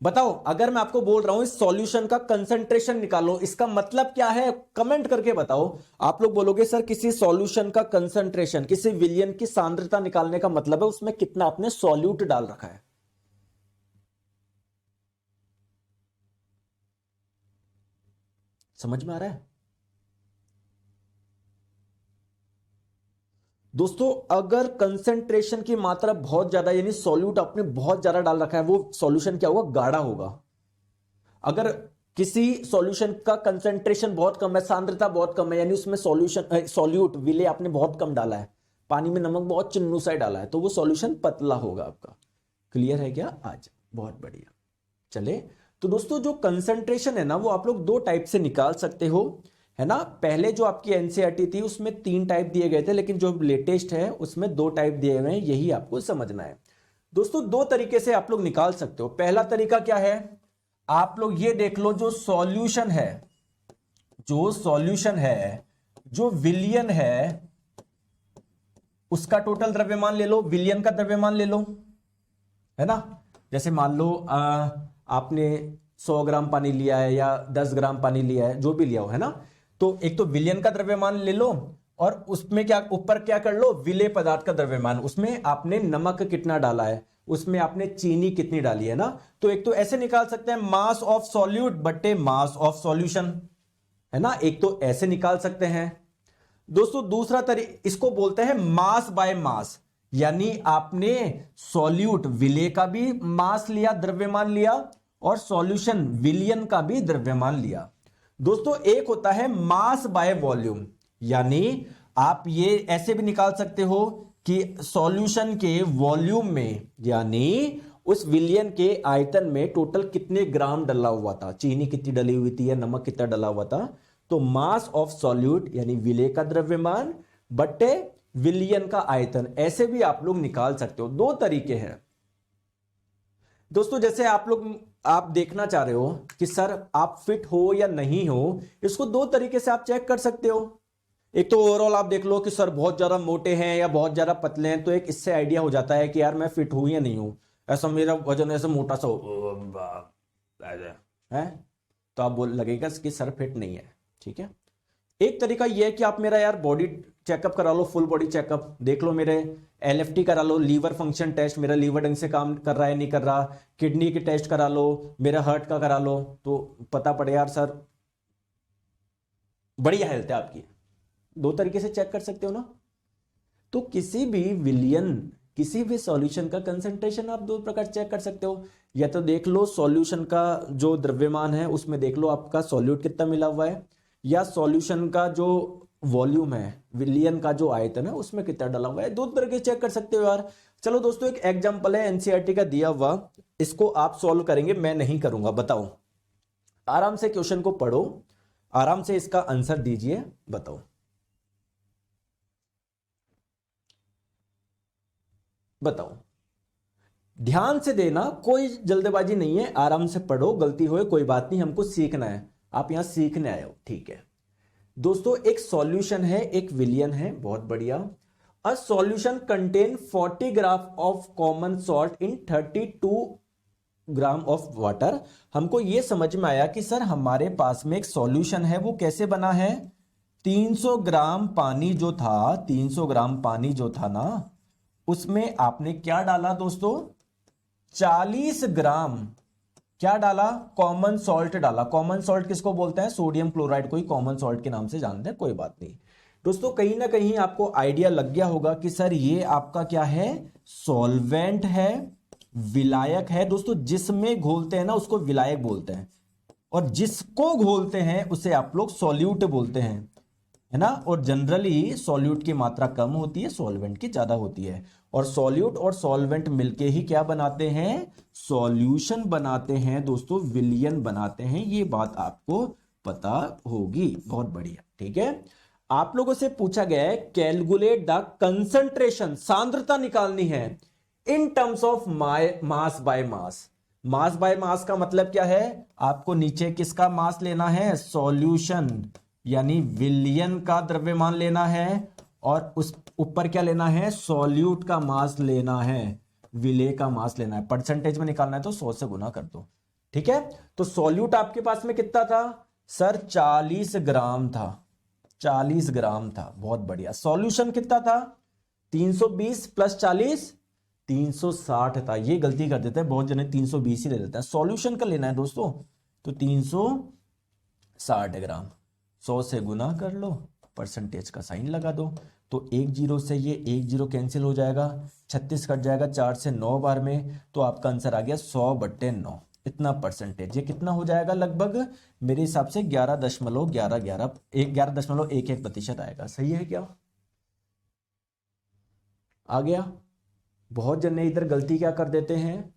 बताओ? अगर मैं आपको बोल रहा हूं इस सॉल्यूशन का कंसंट्रेशन निकालो, इसका मतलब क्या है? कमेंट करके बताओ। आप लोग बोलोगे सर किसी सॉल्यूशन का कंसंट्रेशन, किसी विलियन की सांद्रता निकालने का मतलब है उसमें कितना आपने सॉल्यूट डाल रखा है। समझ में आ रहा है दोस्तों? अगर कंसंट्रेशन की मात्रा बहुत ज्यादा, यानी सॉल्यूट आपने बहुत ज्यादा डाल रखा है, वो सॉल्यूशन क्या होगा? गाढ़ा होगा। अगर किसी सॉल्यूशन का कंसंट्रेशन बहुत कम है, सांद्रता बहुत कम है, यानी उसमें सॉल्यूट विले आपने बहुत कम डाला है, पानी में नमक बहुत चिन्नू सा डाला है, तो वो सॉल्यूशन पतला होगा आपका। क्लियर है क्या आज? बहुत बढ़िया। चले तो दोस्तों जो कंसंट्रेशन है ना, वो आप लोग दो टाइप से निकाल सकते हो, है ना। पहले जो आपकी एनसीईआरटी थी उसमें 3 टाइप दिए गए थे, लेकिन जो लेटेस्ट है उसमें 2 टाइप दिए हुए हैं, यही आपको समझना है दोस्तों। 2 तरीके से आप लोग निकाल सकते हो। पहला तरीका क्या है, आप लोग ये देख लो, जो सॉल्यूशन है, जो विलियन है, उसका टोटल द्रव्यमान ले लो, विलियन का द्रव्यमान ले लो, है ना। जैसे मान लो आपने 100 ग्राम पानी लिया है या 10 ग्राम पानी लिया है, जो भी लिया हो, है ना। तो एक तो विलियन का द्रव्यमान ले लो और उसमें क्या ऊपर क्या कर लो, विलेय पदार्थ का द्रव्यमान, उसमें आपने नमक कितना डाला है, उसमें आपने चीनी कितनी डाली है ना। तो एक तो ऐसे निकाल सकते हैं मास ऑफ सॉल्यूट बटे मास ऑफ सॉल्यूशन, है ना। एक तो ऐसे निकाल सकते हैं दोस्तों। दूसरा तरीका इसको बोलते हैं मास बाय मास, यानी आपने सॉल्यूट विलेय का भी मास लिया, द्रव्यमान लिया, और सॉल्यूशन विलियन का भी द्रव्यमान लिया। दोस्तों एक होता है मास बाय वॉल्यूम, यानी आप ये ऐसे भी निकाल सकते हो कि सॉल्यूशन के वॉल्यूम में, यानी उस विलियन के आयतन में टोटल कितने ग्राम डला हुआ था, चीनी कितनी डली हुई थी या नमक कितना डला हुआ था, तो मास ऑफ सॉल्यूट यानी विलेय का द्रव्यमान बटे विलियन का आयतन, ऐसे भी आप लोग निकाल सकते हो। 2 तरीके हैं दोस्तों। जैसे आप देखना चाह रहे हो कि सर आप फिट हो या नहीं हो, इसको 2 तरीके से आप चेक कर सकते हो। एक तो ओवरऑल आप देख लो कि सर बहुत ज्यादा मोटे हैं या बहुत ज्यादा पतले हैं, तो एक इससे आइडिया हो जाता है कि यार मैं फिट हूं या नहीं हूं। ऐसा मेरा वजन ऐसा मोटा सा है तो आप लगेगा कि सर फिट नहीं है, ठीक है। एक तरीका यह है कि आप मेरा यार बॉडी चेकअप करा लो, फुल बॉडी चेकअप देख लो, मेरे एलएफटी करा लो, लीवर फंक्शन टेस्ट, मेरा लीवर ढंग से काम कर रहा है नहीं कर रहा, किडनी के टेस्ट करा लो, मेरा हार्ट का करा लो, तो पता पड़े यार सर बढ़िया हेल्थ है आपकी। 2 तरीके से चेक कर सकते हो ना। तो किसी भी विलियन, किसी भी सॉल्यूशन का कंसंट्रेशन आप 2 प्रकार चेक कर सकते हो। या तो देख लो सॉल्यूशन का जो द्रव्यमान है उसमें देख लो आपका सॉल्यूट कितना मिला हुआ है, या सॉल्यूशन का जो वॉल्यूम है, विलियन का जो आयतन है, उसमें कितना डला हुआ है। 2 तरह के चेक कर सकते हो यार। चलो दोस्तों एक एग्जांपल है एनसीईआरटी का दिया हुआ, इसको आप सॉल्व करेंगे, मैं नहीं करूंगा। बताओ, आराम से क्वेश्चन को पढ़ो, आराम से इसका आंसर दीजिए, बताओ। बताओ, ध्यान से देना, कोई जल्दबाजी नहीं है, आराम से पढ़ो, गलती होए कोई बात नहीं, हमको सीखना है, आप यहां सीखने आए हो, ठीक है। दोस्तों एक सॉल्यूशन है, एक विलियन है, बहुत बढ़िया। A solution contain 40 gram of common salt in 32 gram of water. हमको यह समझ में आया कि सर हमारे पास में एक सॉल्यूशन है, वो कैसे बना है, 300 ग्राम पानी जो था, 300 ग्राम पानी जो था ना, उसमें आपने क्या डाला दोस्तों, 40 ग्राम क्या डाला, कॉमन सॉल्ट डाला। कॉमन सॉल्ट किसको बोलते हैं, सोडियम क्लोराइड को ही कॉमन सॉल्ट के नाम से जानते हैं, कोई बात नहीं। दोस्तों कहीं ना कहीं आपको आइडिया लग गया होगा कि सर ये आपका क्या है, सॉल्वेंट है, विलायक है। दोस्तों जिसमें घोलते हैं ना उसको विलायक बोलते हैं, और जिसको घोलते हैं उसे आप लोग सॉल्यूट बोलते हैं, है ना। और जनरली सॉल्यूट की मात्रा कम होती है, सॉल्वेंट की ज्यादा होती है। और सॉल्यूट और सॉल्वेंट मिलके ही क्या बनाते हैं, सॉल्यूशन बनाते हैं दोस्तों, विलयन बनाते हैं। ये बात आपको पता होगी, बहुत बढ़िया, ठीक है। आप लोगों से पूछा गया है कैलकुलेट द कंसंट्रेशन, सांद्रता निकालनी है in terms of mass by mass. Mass by mass का मतलब क्या है, आपको नीचे किसका मास लेना है, सॉल्यूशन यानी विलयन का द्रव्यमान लेना है, और उस ऊपर क्या लेना है, सॉल्यूट का मास लेना है, विलेय का मास लेना है। परसेंटेज में निकालना है तो 100 से गुना कर दो, ठीक है। तो सॉल्यूट आपके पास में कितना था सर, 40 ग्राम था, 40 ग्राम था, बहुत बढ़िया। सॉल्यूशन कितना था, 320 प्लस 40 360 था। ये गलती कर देते हैं बहुत जने, 320 ही ले लेते हैं। सॉल्यूशन का लेना है दोस्तों तो 360 ग्राम, 100 से गुना कर लो, परसेंटेज का साइन लगा दो। तो एक जीरो से ये एक जीरो कैंसिल हो जाएगा, 36 कट जाएगा 4 से 9 बार में, तो आपका आंसर आ गया 100/9, इतना परसेंटेज। ये कितना हो जाएगा, लगभग मेरे हिसाब से 11.11% आएगा। सही है क्या, आ गया। बहुत जने इधर गलती क्या कर देते हैं,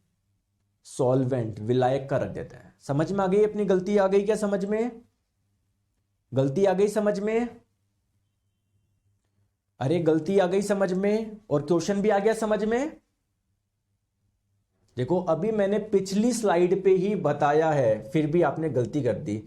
सॉल्वेंट विलायक का रख देते हैं। समझ में आ गई, अपनी गलती आ गई क्या, समझ में गलती आ गई समझ में, अरे गलती आ गई समझ में, और क्वेश्चन भी आ गया समझ में। देखो अभी मैंने पिछली स्लाइड पे ही बताया है, फिर भी आपने गलती कर दी।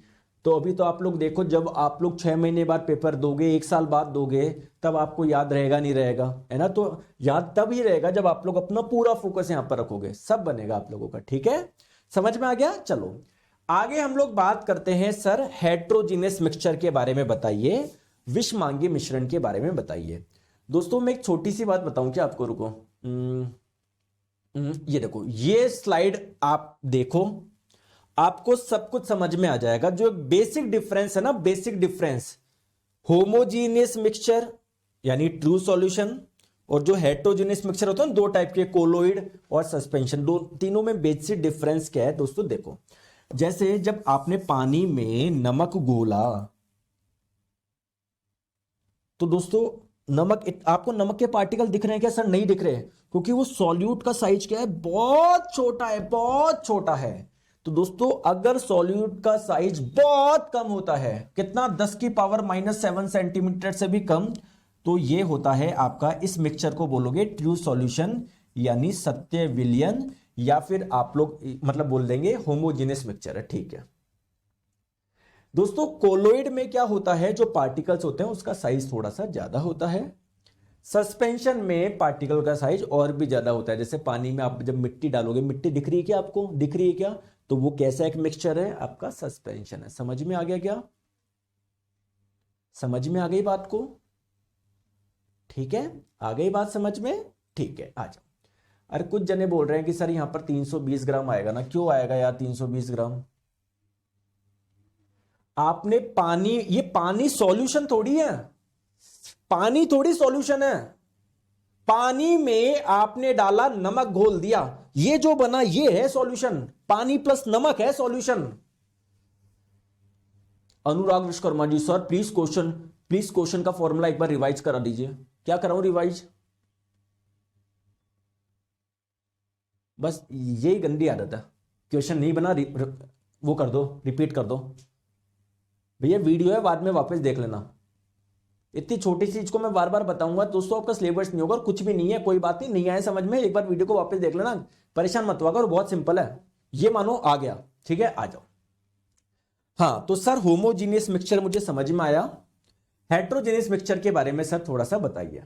तो अभी तो आप लोग देखो, जब आप लोग 6 महीने बाद पेपर दोगे, 1 साल बाद दोगे, तब आपको याद रहेगा नहीं रहेगा, है ना। तो याद तब ही रहेगा जब आप लोग अपना पूरा फोकस यहां पर रखोगे, सब बनेगा आप लोगों का, ठीक है। समझ में आ गया। चलो आगे हम लोग बात करते हैं, सर हेट्रोजीनियस मिक्सचर के बारे में बताइए, विषमांगी मिश्रण के बारे में बताइए। दोस्तों मैं एक छोटी सी बात बताऊं क्या आपको, रुको। ये देखो, ये स्लाइड आप देखो, आपको सब कुछ समझ में आ जाएगा। जो बेसिक डिफरेंस है ना, बेसिक डिफरेंस, होमोजीनियस मिक्सचर यानी ट्रू सॉल्यूशन, और जो हेट्रोजीनियस मिक्सचर होता है ना, 2 टाइप के, कोलोइड और सस्पेंशन, दो तीनों में बेसिक डिफरेंस क्या है दोस्तों। देखो जैसे जब आपने पानी में नमक घोला, तो दोस्तों नमक, आपको नमक के पार्टिकल दिख रहे हैं क्या सर, नहीं दिख रहे, क्योंकि वो सॉल्यूट का साइज क्या है, बहुत छोटा है, बहुत छोटा है। तो दोस्तों अगर सॉल्यूट का साइज बहुत कम होता है, कितना, 10⁻⁻7 सेंटीमीटर से भी कम, तो ये होता है आपका, इस मिक्सचर को बोलोगे ट्रू सॉल्यूशन यानी सत्य विलयन, या फिर आप लोग मतलब बोल देंगे होमोजेनियस मिक्सचर है, ठीक है। दोस्तों कोलोइड में क्या होता है, जो पार्टिकल्स होते हैं उसका साइज थोड़ा सा ज्यादा होता है। सस्पेंशन में पार्टिकल का साइज और भी ज्यादा होता है। जैसे पानी में आप जब मिट्टी डालोगे, मिट्टी दिख रही है क्या आपको, दिख रही है क्या, तो वो कैसा एक मिक्सचर है, आपका सस्पेंशन है। समझ में आ गया क्या, समझ में आ गई बात को, ठीक है, आ गई बात समझ में, ठीक है, आ जाओ। अरे कुछ जने बोल रहे हैं कि सर यहां पर 320 ग्राम आएगा ना, क्यों आएगा यार 320 ग्राम, आपने पानी, ये पानी सॉल्यूशन थोड़ी है, पानी थोड़ी सॉल्यूशन है। पानी में आपने डाला, नमक घोल दिया, ये जो बना ये है सॉल्यूशन, पानी प्लस नमक है solution. Anurag Vishwakarma ji, sir please question का फॉर्मूला एक बार रिवाइज करा दीजिए। क्या कराऊं रिवाइज, बस यही गंदी आदत है, क्वेश्चन नहीं बना, वो कर दो, रिपीट कर दो। भैया वीडियो है, बाद में वापस देख लेना। इतनी छोटी चीज को मैं बार बार बताऊंगा दोस्तों, आपका सिलेबस नहीं होगा और कुछ भी नहीं है, कोई बात नहीं आए समझ में, एक बार वीडियो को वापस देख लेना, परेशान मत हुआ करो, बहुत सिंपल है। ये मानो आ गया, ठीक है, आ जाओ। हाँ तो सर होमोजीनियस मिक्सचर मुझे समझ में आया, हेट्रोजीनियस मिक्सचर के बारे में सर थोड़ा सा बताइए।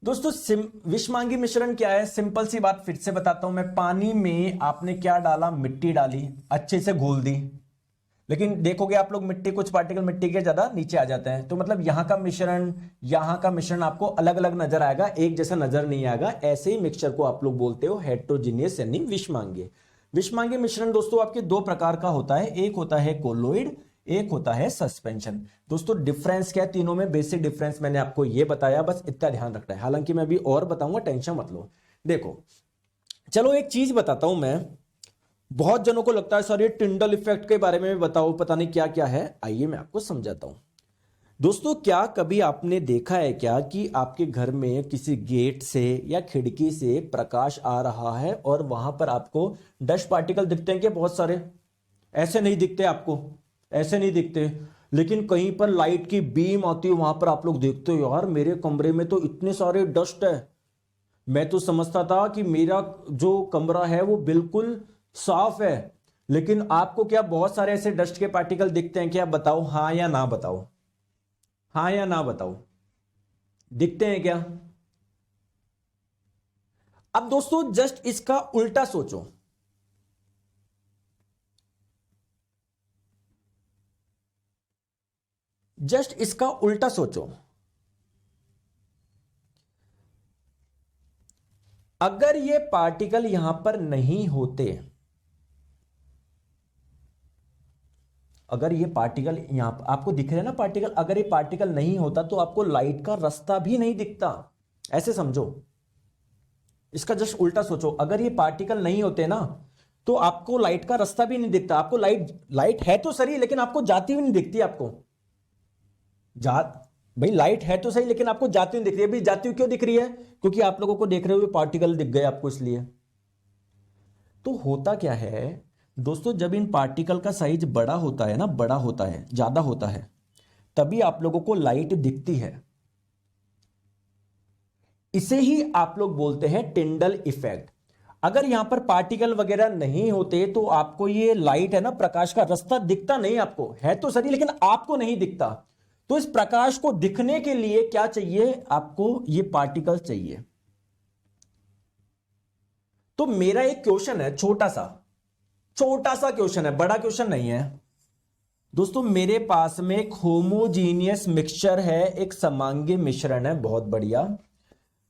दोस्तों विषमांगी मिश्रण क्या है, सिंपल सी बात फिर से बताता हूं मैं। पानी में आपने क्या डाला, मिट्टी डाली, अच्छे से घोल दी, लेकिन देखोगे आप लोग मिट्टी, कुछ पार्टिकल मिट्टी के ज्यादा नीचे आ जाते हैं, तो मतलब यहां का मिश्रण आपको अलग अलग नजर आएगा, एक जैसा नजर नहीं आएगा। ऐसे ही मिक्सचर को आप लोग बोलते हो हेट्रोजीनियस यानी विषमांगी। विषमांगी मिश्रण दोस्तों आपके दो प्रकार का होता है, एक होता है कोलोइड, एक होता है सस्पेंशन। दोस्तों डिफरेंस क्या है तीनों में, बेसिक डिफरेंस मैंने आपको ये बताया, बस इतना ध्यान रखना है, हालांकि मैं अभी और बताऊंगा, टेंशन मत लो। देखो चलो एक चीज बताता हूं मैं, बहुत जनों को लगता है सर ये टिंडल इफेक्ट के बारे में बताओ, पता नहीं क्या क्या है, आइए मैं आपको समझाता हूं। दोस्तों क्या कभी आपने देखा है क्या कि आपके घर में किसी गेट से या खिड़की से प्रकाश आ रहा है और वहां पर आपको डस्ट पार्टिकल दिखते हैं क्या? बहुत सारे ऐसे नहीं दिखते आपको, ऐसे नहीं दिखते, लेकिन कहीं पर लाइट की बीम आती है, वहां पर आप लोग देखते हो यार मेरे कमरे में तो इतने सारे डस्ट है, मैं तो समझता था कि मेरा जो कमरा है वो बिल्कुल साफ है, लेकिन आपको क्या बहुत सारे ऐसे डस्ट के पार्टिकल दिखते हैं क्या? बताओ हाँ या ना बताओ, हाँ या ना बताओ, दिखते हैं क्या? अब दोस्तों जस्ट इसका उल्टा सोचो, जस्ट इसका उल्टा सोचो, अगर ये पार्टिकल यहां पर नहीं होते, अगर ये पार्टिकल यहां पर आपको दिख रहे हैं ना पार्टिकल, अगर ये पार्टिकल नहीं होता तो आपको लाइट का रास्ता भी नहीं दिखता, ऐसे समझो। इसका जस्ट उल्टा सोचो, अगर ये पार्टिकल नहीं होते ना तो आपको लाइट का रास्ता भी नहीं दिखता, आपको लाइट है तो सही लेकिन आपको जाती हुई नहीं दिखती, आपको भाई लाइट है तो सही लेकिन आपको जाती हुई दिख रही है। भाई जाती हुई क्यों दिख रही है? क्योंकि आप लोगों को देख रहे हुए पार्टिकल दिख गए आपको, इसलिए। तो होता क्या है दोस्तों, जब इन पार्टिकल का साइज बड़ा होता है ना, बड़ा होता है, ज्यादा होता है, तभी आप लोगों को लाइट दिखती है। इसे ही आप लोग बोलते हैं टिंडल इफेक्ट। अगर यहां पर पार्टिकल वगैरह नहीं होते तो आपको ये लाइट है ना, प्रकाश का रास्ता दिखता नहीं, आपको है तो सही लेकिन आपको नहीं दिखता। तो इस प्रकाश को दिखने के लिए क्या चाहिए? आपको ये पार्टिकल चाहिए। तो मेरा एक क्वेश्चन है, छोटा सा क्वेश्चन है, बड़ा क्वेश्चन नहीं है दोस्तों। मेरे पास में एक होमोजीनियस मिक्सचर है, एक समांगी मिश्रण है, बहुत बढ़िया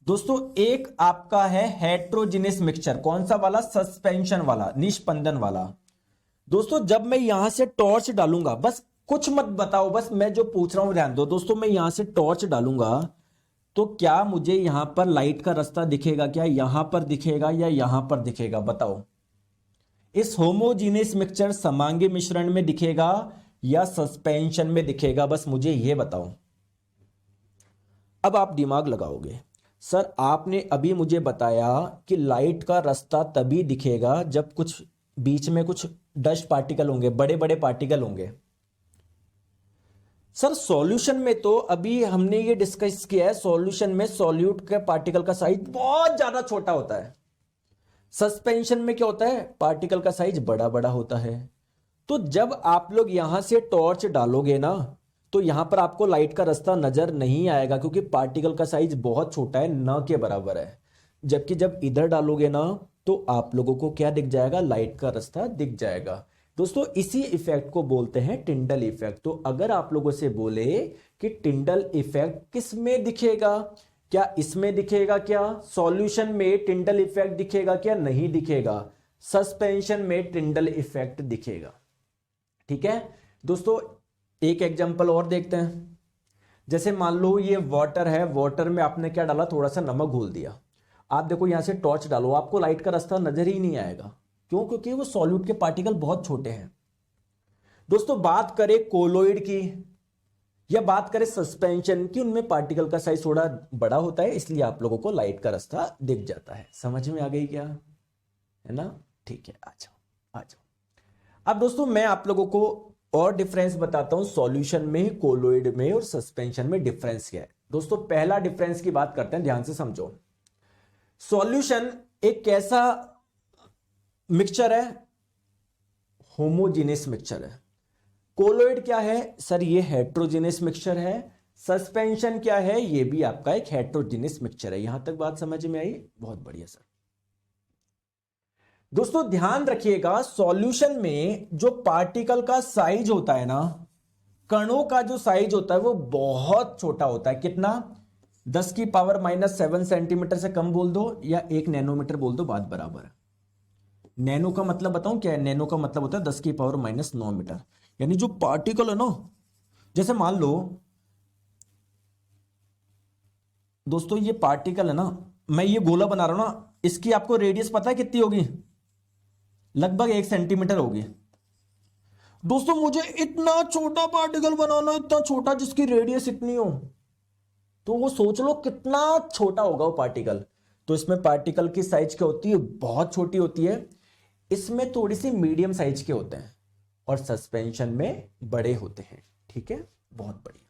दोस्तों। एक आपका है हेट्रोजीनियस मिक्सचर, कौन सा वाला? सस्पेंशन वाला, निष्पंदन वाला। दोस्तों जब मैं यहां से टॉर्च डालूंगा, बस कुछ मत बताओ, बस मैं जो पूछ रहा हूं ध्यान दो दोस्तों, मैं यहां से टॉर्च डालूंगा तो क्या मुझे यहां पर लाइट का रास्ता दिखेगा क्या? यहां पर दिखेगा या यहां पर दिखेगा? बताओ। इस होमोजीनियस मिक्सचर समांगी मिश्रण में दिखेगा या सस्पेंशन में दिखेगा? बस मुझे यह बताओ। अब आप दिमाग लगाओगे, सर आपने अभी मुझे बताया कि लाइट का रास्ता तभी दिखेगा जब कुछ बीच में कुछ डस्ट पार्टिकल होंगे, बड़े बड़े पार्टिकल होंगे। सर सॉल्यूशन में तो अभी हमने ये डिस्कस किया है, सॉल्यूशन में सॉल्यूट के पार्टिकल का साइज बहुत ज्यादा छोटा होता है। सस्पेंशन में क्या होता है? पार्टिकल का साइज बड़ा बड़ा होता है। तो जब आप लोग यहां से टॉर्च डालोगे ना तो यहां पर आपको लाइट का रास्ता नजर नहीं आएगा, क्योंकि पार्टिकल का साइज बहुत छोटा है, न के बराबर है। जबकि जब इधर डालोगे ना तो आप लोगों को क्या दिख जाएगा? लाइट का रास्ता दिख जाएगा। दोस्तों इसी इफेक्ट को बोलते हैं टिंडल इफेक्ट। तो अगर आप लोगों से बोले कि टिंडल इफेक्ट किस में दिखेगा, क्या इसमें दिखेगा क्या? सॉल्यूशन में टिंडल इफेक्ट दिखेगा क्या? नहीं दिखेगा। सस्पेंशन में टिंडल इफेक्ट दिखेगा। ठीक है दोस्तों, एक एग्जांपल और देखते हैं। जैसे मान लो ये वाटर है, वाटर में आपने क्या डाला? थोड़ा सा नमक घोल दिया। आप देखो यहां से टॉर्च डालो, आपको लाइट का रास्ता नजर ही नहीं आएगा। क्यों? क्योंकि वो सॉल्यूट के पार्टिकल बहुत छोटे हैं। दोस्तों बात करें कोलोइड की या बात करें सस्पेंशन की, उनमें पार्टिकल का साइज थोड़ा बड़ा होता है, इसलिए आप लोगों को लाइट का रास्ता दिख जाता है। समझ में आ गई क्या? है ना? ठीक है, आ जाओ आ जाओ। अब दोस्तों मैं आप लोगों को और डिफरेंस बताता हूं, सॉल्यूशन में, कोलोइड में और सस्पेंशन में डिफरेंस क्या है। दोस्तों पहला डिफरेंस की बात करते हैं, ध्यान से समझो। सॉल्यूशन एक कैसा मिक्सचर है? होमोजीनियस मिक्सचर है। कोलोइड क्या है? सर ये हेट्रोजीनियस मिक्सचर है। सस्पेंशन क्या है? ये भी आपका एक हेट्रोजीनियस मिक्सचर है। यहां तक बात समझ में आई? बहुत बढ़िया सर। दोस्तों ध्यान रखिएगा, सॉल्यूशन में जो पार्टिकल का साइज होता है ना, कणों का जो साइज होता है वो बहुत छोटा होता है। कितना? 10 की पावर -7 सेंटीमीटर से कम बोल दो या 1 नैनोमीटर बोल दो, बात बराबर है। नैनो का मतलब बताऊं क्या है? नैनो का मतलब होता है 10⁻⁹ मीटर। यानी जो पार्टिकल है ना, जैसे मान लो दोस्तों ये पार्टिकल है ना, मैं ये गोला बना रहा हूं ना, इसकी आपको रेडियस पता है कितनी होगी? लगभग 1 सेंटीमीटर होगी। दोस्तों मुझे इतना छोटा पार्टिकल बनाना, इतना छोटा जिसकी रेडियस इतनी हो, तो वो सोच लो कितना छोटा होगा वो पार्टिकल। तो इसमें पार्टिकल की साइज क्या होती है? बहुत छोटी होती है। इसमें थोड़ी सी मीडियम साइज के होते हैं और सस्पेंशन में बड़े होते हैं। ठीक है, बहुत बढ़िया।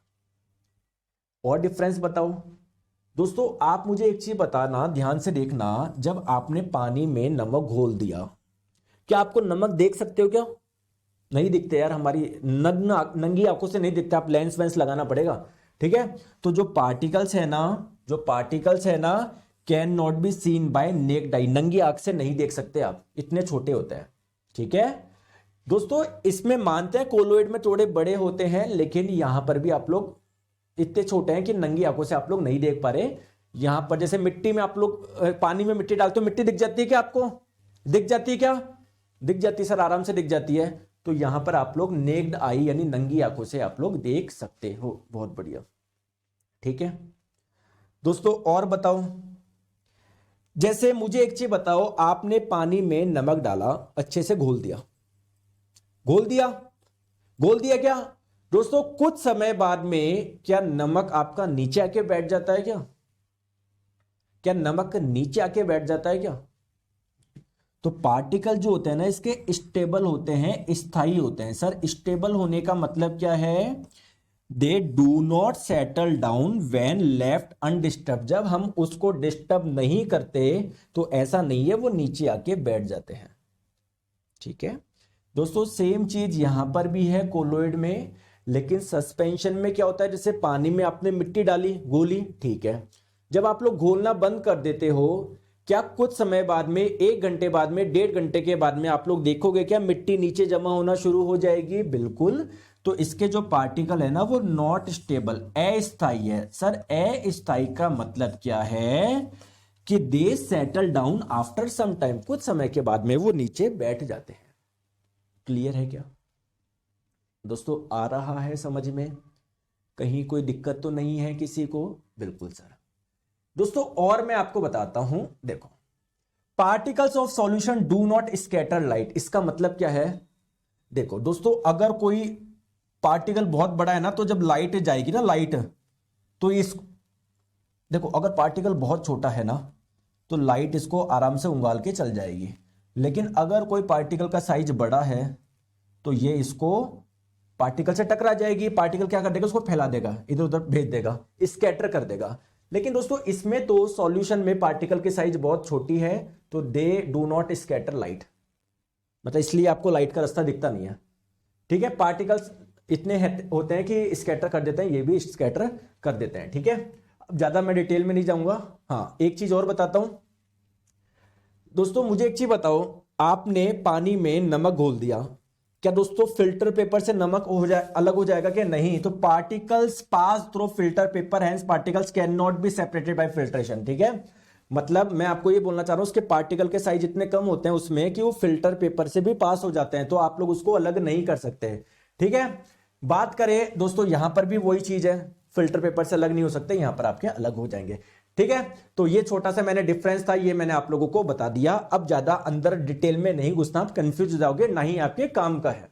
और डिफरेंस बताओ दोस्तों। आप मुझे एक चीज बताना, ध्यान से देखना, जब आपने पानी में नमक घोल दिया, क्या आपको नमक देख सकते हो क्या? नहीं दिखते यार, हमारी नंगी आंखों से नहीं दिखते, आप लेंस वेंस लगाना पड़ेगा। ठीक है, तो जो पार्टिकल्स है ना, जो पार्टिकल्स है ना, can not be seen by naked eye, नंगी आंख से नहीं देख सकते आप, इतने छोटे होते हैं। ठीक है दोस्तों, इसमें मानते हैं कोलोइड में थोड़े बड़े होते हैं, लेकिन यहां पर भी आप लोग इतने छोटे हैं कि नंगी आंखों से आप लोग नहीं देख पा रहे। यहां पर जैसे मिट्टी में आप लोग पानी में मिट्टी डालते हो, मिट्टी दिख जाती है क्या आपको? दिख जाती है क्या? दिख जाती है सर, आराम से दिख जाती है। तो यहां पर आप लोग नेक्ड आई यानी नंगी आंखों से आप लोग देख सकते हो। बहुत बढ़िया। ठीक है दोस्तों, और बताओ, जैसे मुझे एक चीज बताओ, आपने पानी में नमक डाला, अच्छे से घोल दिया, घोल दिया, घोल दिया क्या दोस्तों? कुछ समय बाद में क्या नमक आपका नीचे आके बैठ जाता है क्या? क्या नमक नीचे आके बैठ जाता है क्या? तो पार्टिकल जो होते हैं ना, इसके स्टेबल होते हैं, स्थायी होते हैं। सर स्टेबल होने का मतलब क्या है? They do not settle down when left undisturbed. जब हम उसको डिस्टर्ब नहीं करते तो ऐसा नहीं है वो नीचे आके बैठ जाते हैं। ठीक है दोस्तों, सेम चीज यहां पर भी है कोलोइड में, लेकिन सस्पेंशन में क्या होता है? जैसे पानी में आपने मिट्टी डाली, घोली, ठीक है, जब आप लोग घोलना बंद कर देते हो, क्या कुछ समय बाद में, 1 घंटे बाद में, 1.5 घंटे के बाद में आप लोग देखोगे क्या मिट्टी नीचे जमा होना शुरू हो जाएगी? बिल्कुल। तो इसके जो पार्टिकल है ना, वो नॉट स्टेबल, अस्थायी है। सर अस्थायी का मतलब क्या है? कि they settle down after some time, कुछ समय के बाद में वो नीचे बैठ जाते हैं। क्लियर है क्या दोस्तों? आ रहा है समझ में? कहीं कोई दिक्कत तो नहीं है किसी को? बिल्कुल सर। दोस्तों और मैं आपको बताता हूं, देखो, particles of solution do not scatter light, इसका मतलब क्या है? देखो दोस्तों, अगर कोई पार्टिकल बहुत बड़ा है ना, तो जब लाइट जाएगी ना, लाइट, तो इस, देखो अगर पार्टिकल बहुत छोटा है ना, तो लाइट इसको आराम से उंगाल के चल जाएगी। लेकिन अगर कोई पार्टिकल का साइज बड़ा है, तो ये इसको पार्टिकल से टकरा जाएगी। पार्टिकल क्या कर देगा? उसको फैला देगा, इधर उधर भेज देगा, स्कैटर कर देगा। लेकिन दोस्तों इसमें तो सॉल्यूशन में पार्टिकल की साइज बहुत छोटी है, तो दे डू नॉट स्कैटर लाइट, मतलब इसलिए आपको लाइट का रास्ता दिखता नहीं है। ठीक है, पार्टिकल्स इतने होते हैं कि स्कैटर कर देते हैं, ये भी स्कैटर कर देते हैं। ठीक है, अब ज्यादा मैं डिटेल में नहीं जाऊंगा। हाँ, एक चीज और बताता हूं दोस्तों, मुझे एक चीज बताओ, आपने पानी में नमक घोल दिया, क्या दोस्तों फिल्टर पेपर से नमक अलग हो जाएगा क्या? नहीं। तो particles pass through filter paper, hence particles can not be separated by filtration. ठीक है, मतलब मैं आपको ये बोलना चाह रहा हूं, उसके पार्टिकल के साइज इतने कम होते हैं उसमें कि वो फिल्टर पेपर से भी पास हो जाते हैं, तो आप लोग उसको अलग नहीं कर सकते। ठीक है, बात करें दोस्तों, यहां पर भी वही चीज है, फिल्टर पेपर से अलग नहीं हो सकते, यहां पर आपके अलग हो जाएंगे। ठीक है, तो ये छोटा सा मैंने डिफरेंस था, ये मैंने आप लोगों को बता दिया। अब ज्यादा अंदर डिटेल में नहीं घुसना, आप कंफ्यूज हो जाओगे, ना ही आपके काम का है।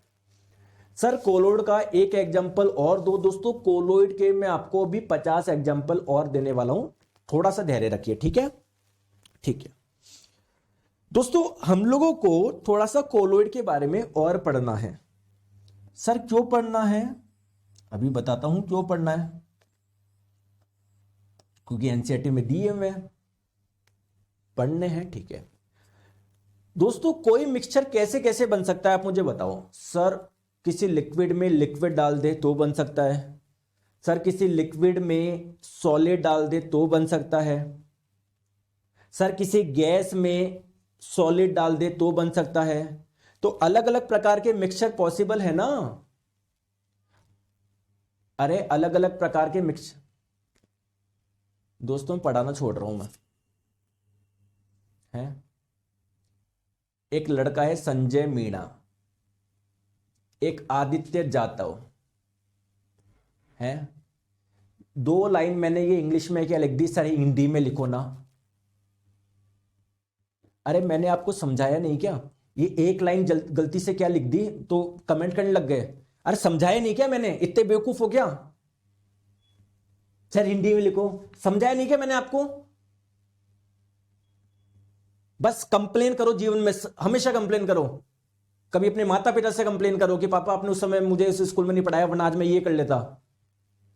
सर कोलोइड का एक एग्जांपल और दो दोस्तों, कोलोइड के मैं आपको अभी 50 एग्जांपल और देने वाला हूं, थोड़ा सा धैर्य रखिए। ठीक है, ठीक है दोस्तों, हम लोगों को थोड़ा सा कोलोइड के बारे में और पढ़ना है। सर क्यों पढ़ना है? अभी बताता हूं क्यों पढ़ना है, क्योंकि एनसीईआरटी में दिए हुए हैं, पढ़ने हैं। ठीक है दोस्तों, कोई मिक्सचर कैसे कैसे बन सकता है आप मुझे बताओ। सर किसी लिक्विड में लिक्विड डाल दे तो बन सकता है। सर किसी लिक्विड में सॉलिड डाल दे तो बन सकता है। सर किसी गैस में सॉलिड डाल दे तो बन सकता है। तो अलग अलग प्रकार के मिक्सचर पॉसिबल है ना। अरे अलग अलग प्रकार के मिक्सचर, दोस्तों पढ़ाना छोड़ रहा हूं मैं, है एक लड़का है संजय मीणा, एक आदित्य जाटव है। 2 लाइन मैंने ये इंग्लिश में क्या लिख दी सर, हिंदी में लिखो ना। अरे मैंने आपको समझाया नहीं क्या, ये 1 लाइन गलती से क्या लिख दी तो कमेंट करने लग गए। अरे समझाया नहीं क्या मैंने, इतने बेवकूफ हो क्या सर, हिंदी में लिखो। समझाया नहीं क्या मैंने आपको? बस कंप्लेन करो जीवन में, हमेशा कंप्लेन करो। कभी अपने माता पिता से कंप्लेन करो कि पापा आपने उस समय मुझे इस स्कूल में नहीं पढ़ाया, वरना आज मैं ये कर लेता।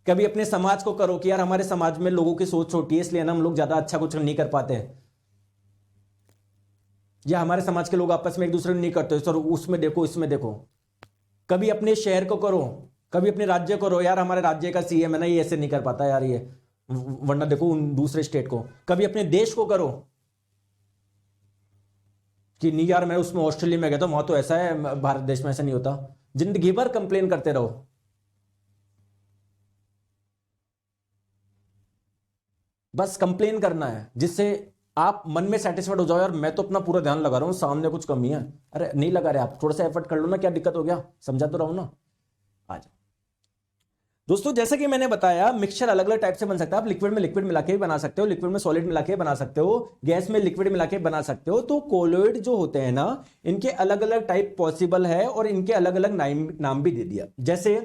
कभी अपने समाज को करो कि यार हमारे समाज में लोगों की सोच छोटी है, इसलिए ना हम लोग ज्यादा अच्छा कुछ नहीं कर पाते हैं, या हमारे समाज के लोग आपस में एक दूसरे को नहीं करते, सर उसमें देखो इसमें देखो। कभी अपने शहर को करो, कभी अपने राज्य को करो, यार हमारे राज्य का सीएम है ना, ये ऐसे नहीं कर पाता यार ये, वरना देखो उन दूसरे स्टेट को। कभी अपने देश को करो कि नहीं यार मैं उसमें ऑस्ट्रेलिया में गया था, वहां तो ऐसा है, भारत देश में ऐसा नहीं होता। जिंदगी भर कंप्लेन करते रहो। बस कंप्लेन करना है जिससे आप मन में सेटिस्फाइड हो जाओ, यार मैं तो अपना पूरा ध्यान लगा रहा हूं, सामने कुछ कमी है। अरे नहीं लगा रहे आप, थोड़ा सा एफर्ट कर लो ना, क्या दिक्कत हो गया, समझा तो रहा हूं ना। आ जाओ दोस्तों, जैसे कि मैंने बताया मिक्सचर अलग अलग टाइप से बन सकता है। आप लिक्विड में लिक्विड मिला के भी बना सकते हो, लिक्विड में सॉलिड मिला के बना सकते हो, गैस में लिक्विड मिला के बना सकते हो। तो कोलोइड जो होते हैं ना, इनके अलग अलग टाइप पॉसिबल है और इनके अलग अलग नाम भी दे दिया। जैसे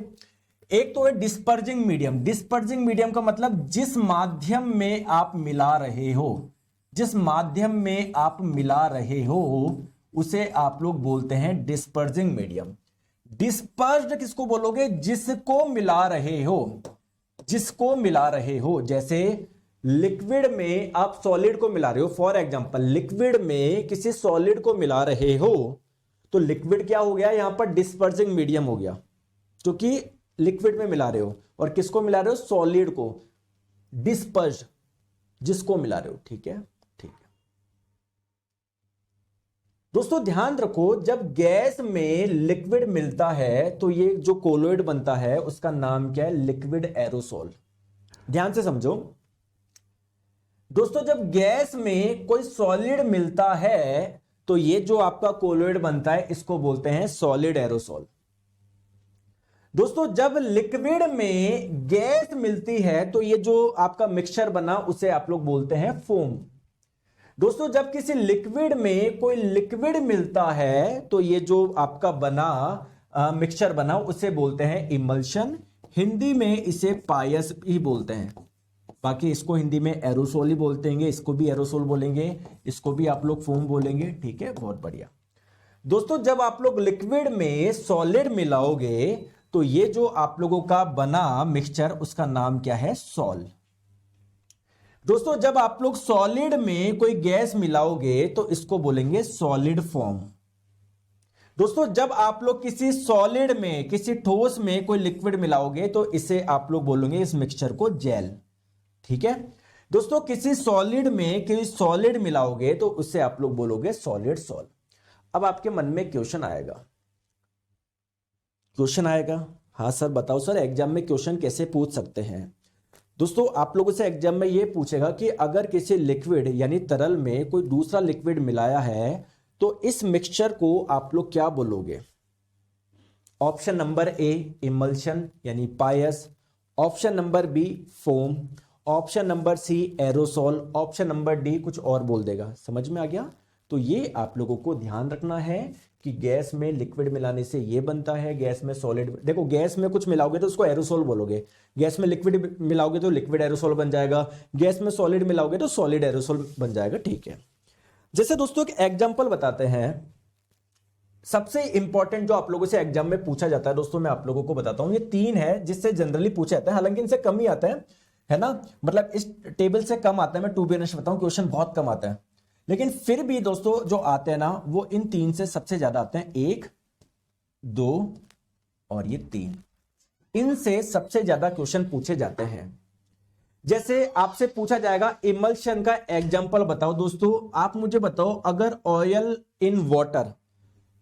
एक तो है डिस्पर्जिंग मीडियम। डिस्पर्जिंग मीडियम का मतलब जिस माध्यम में आप मिला रहे हो, जिस माध्यम में आप मिला रहे हो उसे आप लोग बोलते हैं डिस्पर्जिंग मीडियम। डिस्पर्स्ड किसको बोलोगे? जिसको मिला रहे हो, जिसको मिला रहे हो। जैसे लिक्विड में आप सॉलिड को मिला रहे हो, फॉर एग्जांपल लिक्विड में किसी सॉलिड को मिला रहे हो तो लिक्विड क्या हो गया, यहां पर डिस्पर्जिंग मीडियम हो गया, क्योंकि लिक्विड में मिला रहे हो। और किसको मिला रहे हो? सॉलिड को। डिस्पर्स्ड जिसको मिला रहे हो, ठीक है। दोस्तों ध्यान रखो, जब गैस में लिक्विड मिलता है तो ये जो कोलोइड बनता है उसका नाम क्या है? Liquid aerosol. ध्यान से समझो दोस्तों, जब गैस में कोई सॉलिड मिलता है तो ये जो आपका कोलोइड बनता है इसको बोलते हैं सॉलिड एरोसोल। दोस्तों जब लिक्विड में गैस मिलती है तो ये जो आपका मिक्सचर बना उसे आप लोग बोलते हैं फोम। दोस्तों जब किसी लिक्विड में कोई लिक्विड मिलता है तो ये जो आपका बना मिक्सचर बना उसे बोलते हैं इमल्शन। हिंदी में इसे पायस ही बोलते हैं, बाकी इसको हिंदी में एरोसोल ही बोलते हैं, इसको भी एरोसोल बोलेंगे, इसको भी आप लोग फोम बोलेंगे, ठीक है, बहुत बढ़िया। दोस्तों जब आप लोग लिक्विड में सॉलिड मिलाओगे तो ये जो आप लोगों का बना मिक्सचर उसका नाम क्या है? सॉल। दोस्तों जब आप लोग सॉलिड में कोई गैस मिलाओगे तो इसको बोलेंगे सॉलिड फॉर्म। दोस्तों जब आप लोग किसी सॉलिड में, किसी ठोस में कोई लिक्विड मिलाओगे तो इसे आप लोग बोलेंगे इस मिक्सचर को जेल, ठीक है। दोस्तों किसी सॉलिड में कोई सॉलिड मिलाओगे तो उससे आप लोग बोलोगे सॉलिड सॉल। अब आपके मन में क्वेश्चन आएगा, क्वेश्चन आएगा, हाँ सर बताओ सर एग्जाम में क्वेश्चन कैसे पूछ सकते हैं। दोस्तों आप लोगों से एग्जाम में यह पूछेगा कि अगर किसी लिक्विड यानी तरल में कोई दूसरा लिक्विड मिलाया है तो इस मिक्सचर को आप लोग क्या बोलोगे? ऑप्शन नंबर ए इमल्शन यानी पायस, option number B foam, option number C aerosol, option number D कुछ और बोल देगा। समझ में आ गया? तो ये आप लोगों को ध्यान रखना है कि गैस में लिक्विड मिलाने से ये बनता है, गैस में सॉलिड, देखो गैस में कुछ मिलाओगे तो उसको एरोसोल बोलोगे, गैस में लिक्विड मिलाओगे तो लिक्विड एरोसोल बन जाएगा, गैस में सॉलिड मिलाओगे तो सॉलिड एरोसोल बन जाएगा, ठीक है। जैसे दोस्तों एक एग्जांपल बताते हैं, सबसे इंपॉर्टेंट जो आप लोगों से एग्जाम में पूछा जाता है दोस्तों मैं आप लोगों को बताता हूं, ये 3 है जिससे जनरली पूछा जाता है, हालांकि इनसे कम ही आता है ना, मतलब इस टेबल से कम आता है, मैं टू बी ऑनेस्ट बताऊं क्वेश्चन बहुत कम आता है, लेकिन फिर भी दोस्तों जो आते हैं ना वो इन 3 से सबसे ज्यादा आते हैं, 1 2 और ये 3, इनसे सबसे ज्यादा क्वेश्चन पूछे जाते हैं। जैसे आपसे पूछा जाएगा इमल्शन का एग्जांपल बताओ। दोस्तों आप मुझे बताओ, अगर ऑयल इन वाटर,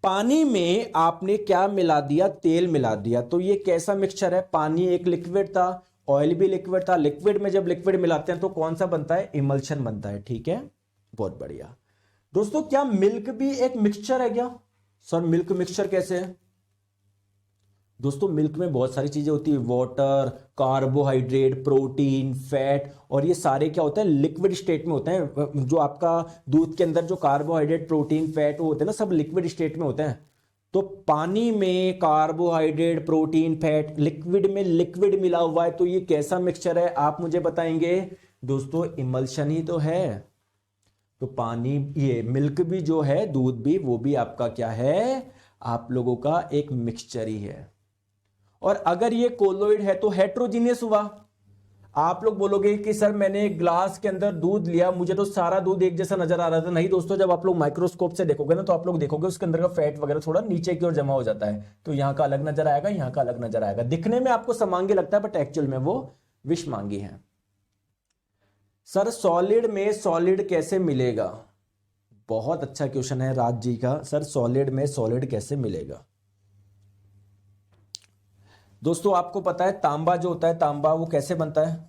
पानी में आपने क्या मिला दिया? तेल मिला दिया, तो ये कैसा मिक्सचर है? पानी एक लिक्विड था, ऑयल भी लिक्विड था, लिक्विड में जब लिक्विड मिलाते हैं तो कौन सा बनता है? इमल्शन बनता है, ठीक है, बहुत बढ़िया। दोस्तों क्या मिल्क भी एक मिक्सचर है क्या? सर मिल्क मिक्सचर कैसे है? दोस्तों मिल्क में बहुत सारी चीजें होती है, वाटर, कार्बोहाइड्रेट, प्रोटीन, फैट, और ये सारे क्या होते हैं, लिक्विड स्टेट में होते हैं। जो आपका दूध के अंदर जो कार्बोहाइड्रेट, प्रोटीन, फैट वो होते हैं ना, सब लिक्विड स्टेट में होते हैं। तो पानी में कार्बोहाइड्रेट, प्रोटीन, फैट लिक्विड में लिक्विड मिला हुआ है, तो ये कैसा मिक्सचर है आप मुझे बताएंगे? दोस्तों इमल्शन ही तो है। तो पानी, ये मिल्क भी जो है, दूध भी, वो भी आपका क्या है, आप लोगों का एक मिक्सचर ही है। और अगर ये कोलोइड है तो हेट्रोजीनियस हुआ। आप लोग बोलोगे कि सर मैंने एक ग्लास के अंदर दूध लिया, मुझे तो सारा दूध एक जैसा नजर आ रहा था। नहीं दोस्तों, जब आप लोग माइक्रोस्कोप से देखोगे ना, तो आप लोग देखोगे उसके अंदर का फैट वगैरह थोड़ा नीचे की ओर जमा हो जाता है, तो यहां का अलग नजर आएगा, यहां का अलग नजर आएगा। दिखने में आपको समांगी लगता है, बट एक्चुअल में वो विषमांगी है। सर सॉलिड में सॉलिड कैसे मिलेगा? बहुत अच्छा क्वेश्चन है राज जी का। सर सॉलिड में सॉलिड कैसे मिलेगा? दोस्तों आपको पता है तांबा जो होता है, तांबा वो कैसे बनता है?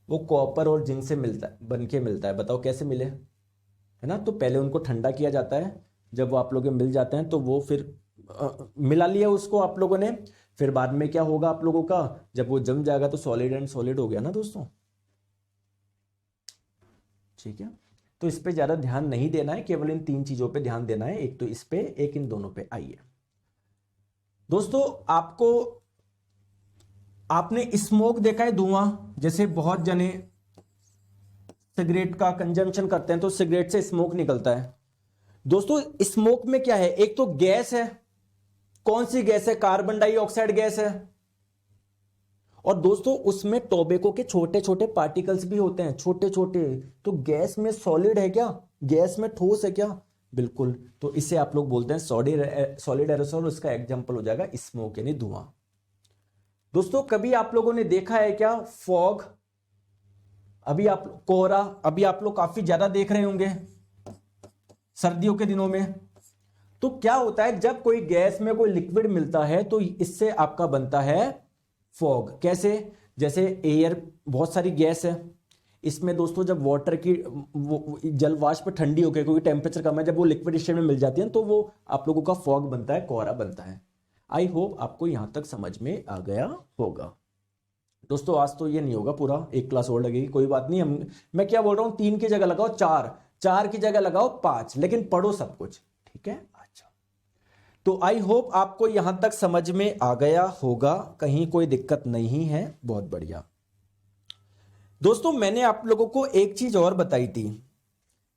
वो कॉपर और जिंक से मिलता है, बन के मिलता है। बताओ कैसे मिले, है ना? तो पहले उनको ठंडा किया जाता है, जब वो आप लोग मिल जाते हैं तो वो फिर मिला लिया उसको आप लोगों ने, फिर बाद में क्या होगा आप लोगों का, जब वो जम जाएगा तो सॉलिड एंड सॉलिड हो गया ना दोस्तों। ठीक है, तो इस पे ज्यादा ध्यान नहीं देना है, केवल इन तीन चीजों पे ध्यान देना है, एक तो इस पे, एक इन दोनों पे। आइए दोस्तों, आपने स्मोक देखा है, धुआं, जैसे बहुत जने सिगरेट का कंजम्पशन करते हैं तो सिगरेट से स्मोक निकलता है। दोस्तों स्मोक में क्या है, एक तो गैस है, कौन सी गैस है? कार्बन डाइऑक्साइड गैस है। और दोस्तों उसमें टोबैको के छोटे छोटे पार्टिकल्स भी होते हैं, छोटे छोटे। तो गैस में सॉलिड है क्या? गैस में ठोस है क्या? बिल्कुल। तो इसे आप लोग बोलते हैं सॉलिड एरोसोल, उसका एग्जांपल हो जाएगा स्मोक यानी धुआं। दोस्तों कभी आप लोगों ने देखा है क्या फॉग? अभी आप कोहरा, अभी आप लोग काफी ज्यादा देख रहे होंगे सर्दियों के दिनों में। तो क्या होता है, जब कोई गैस में कोई लिक्विड मिलता है तो इससे आपका बनता है फॉग। कैसे? जैसे एयर, बहुत सारी गैस है इसमें दोस्तों, जब वाटर की जल वाष्प ठंडी होकर, क्योंकि टेम्परेचर कम है, जब वो लिक्विड स्टेट में मिल जाती है तो वो आप लोगों का फॉग बनता है, कोहरा बनता है। आई होप आपको यहां तक समझ में आ गया होगा। दोस्तों आज तो ये नहीं होगा पूरा, एक क्लास और लगेगी, कोई बात नहीं। मैं क्या बोल रहा हूं, 3 की जगह लगाओ 4, 4 की जगह लगाओ 5, लेकिन पढ़ो सब कुछ, ठीक है? अच्छा, तो आई होप आपको यहां तक समझ में आ गया होगा, कहीं कोई दिक्कत नहीं है। बहुत बढ़िया। दोस्तों मैंने आप लोगों को एक चीज और बताई थी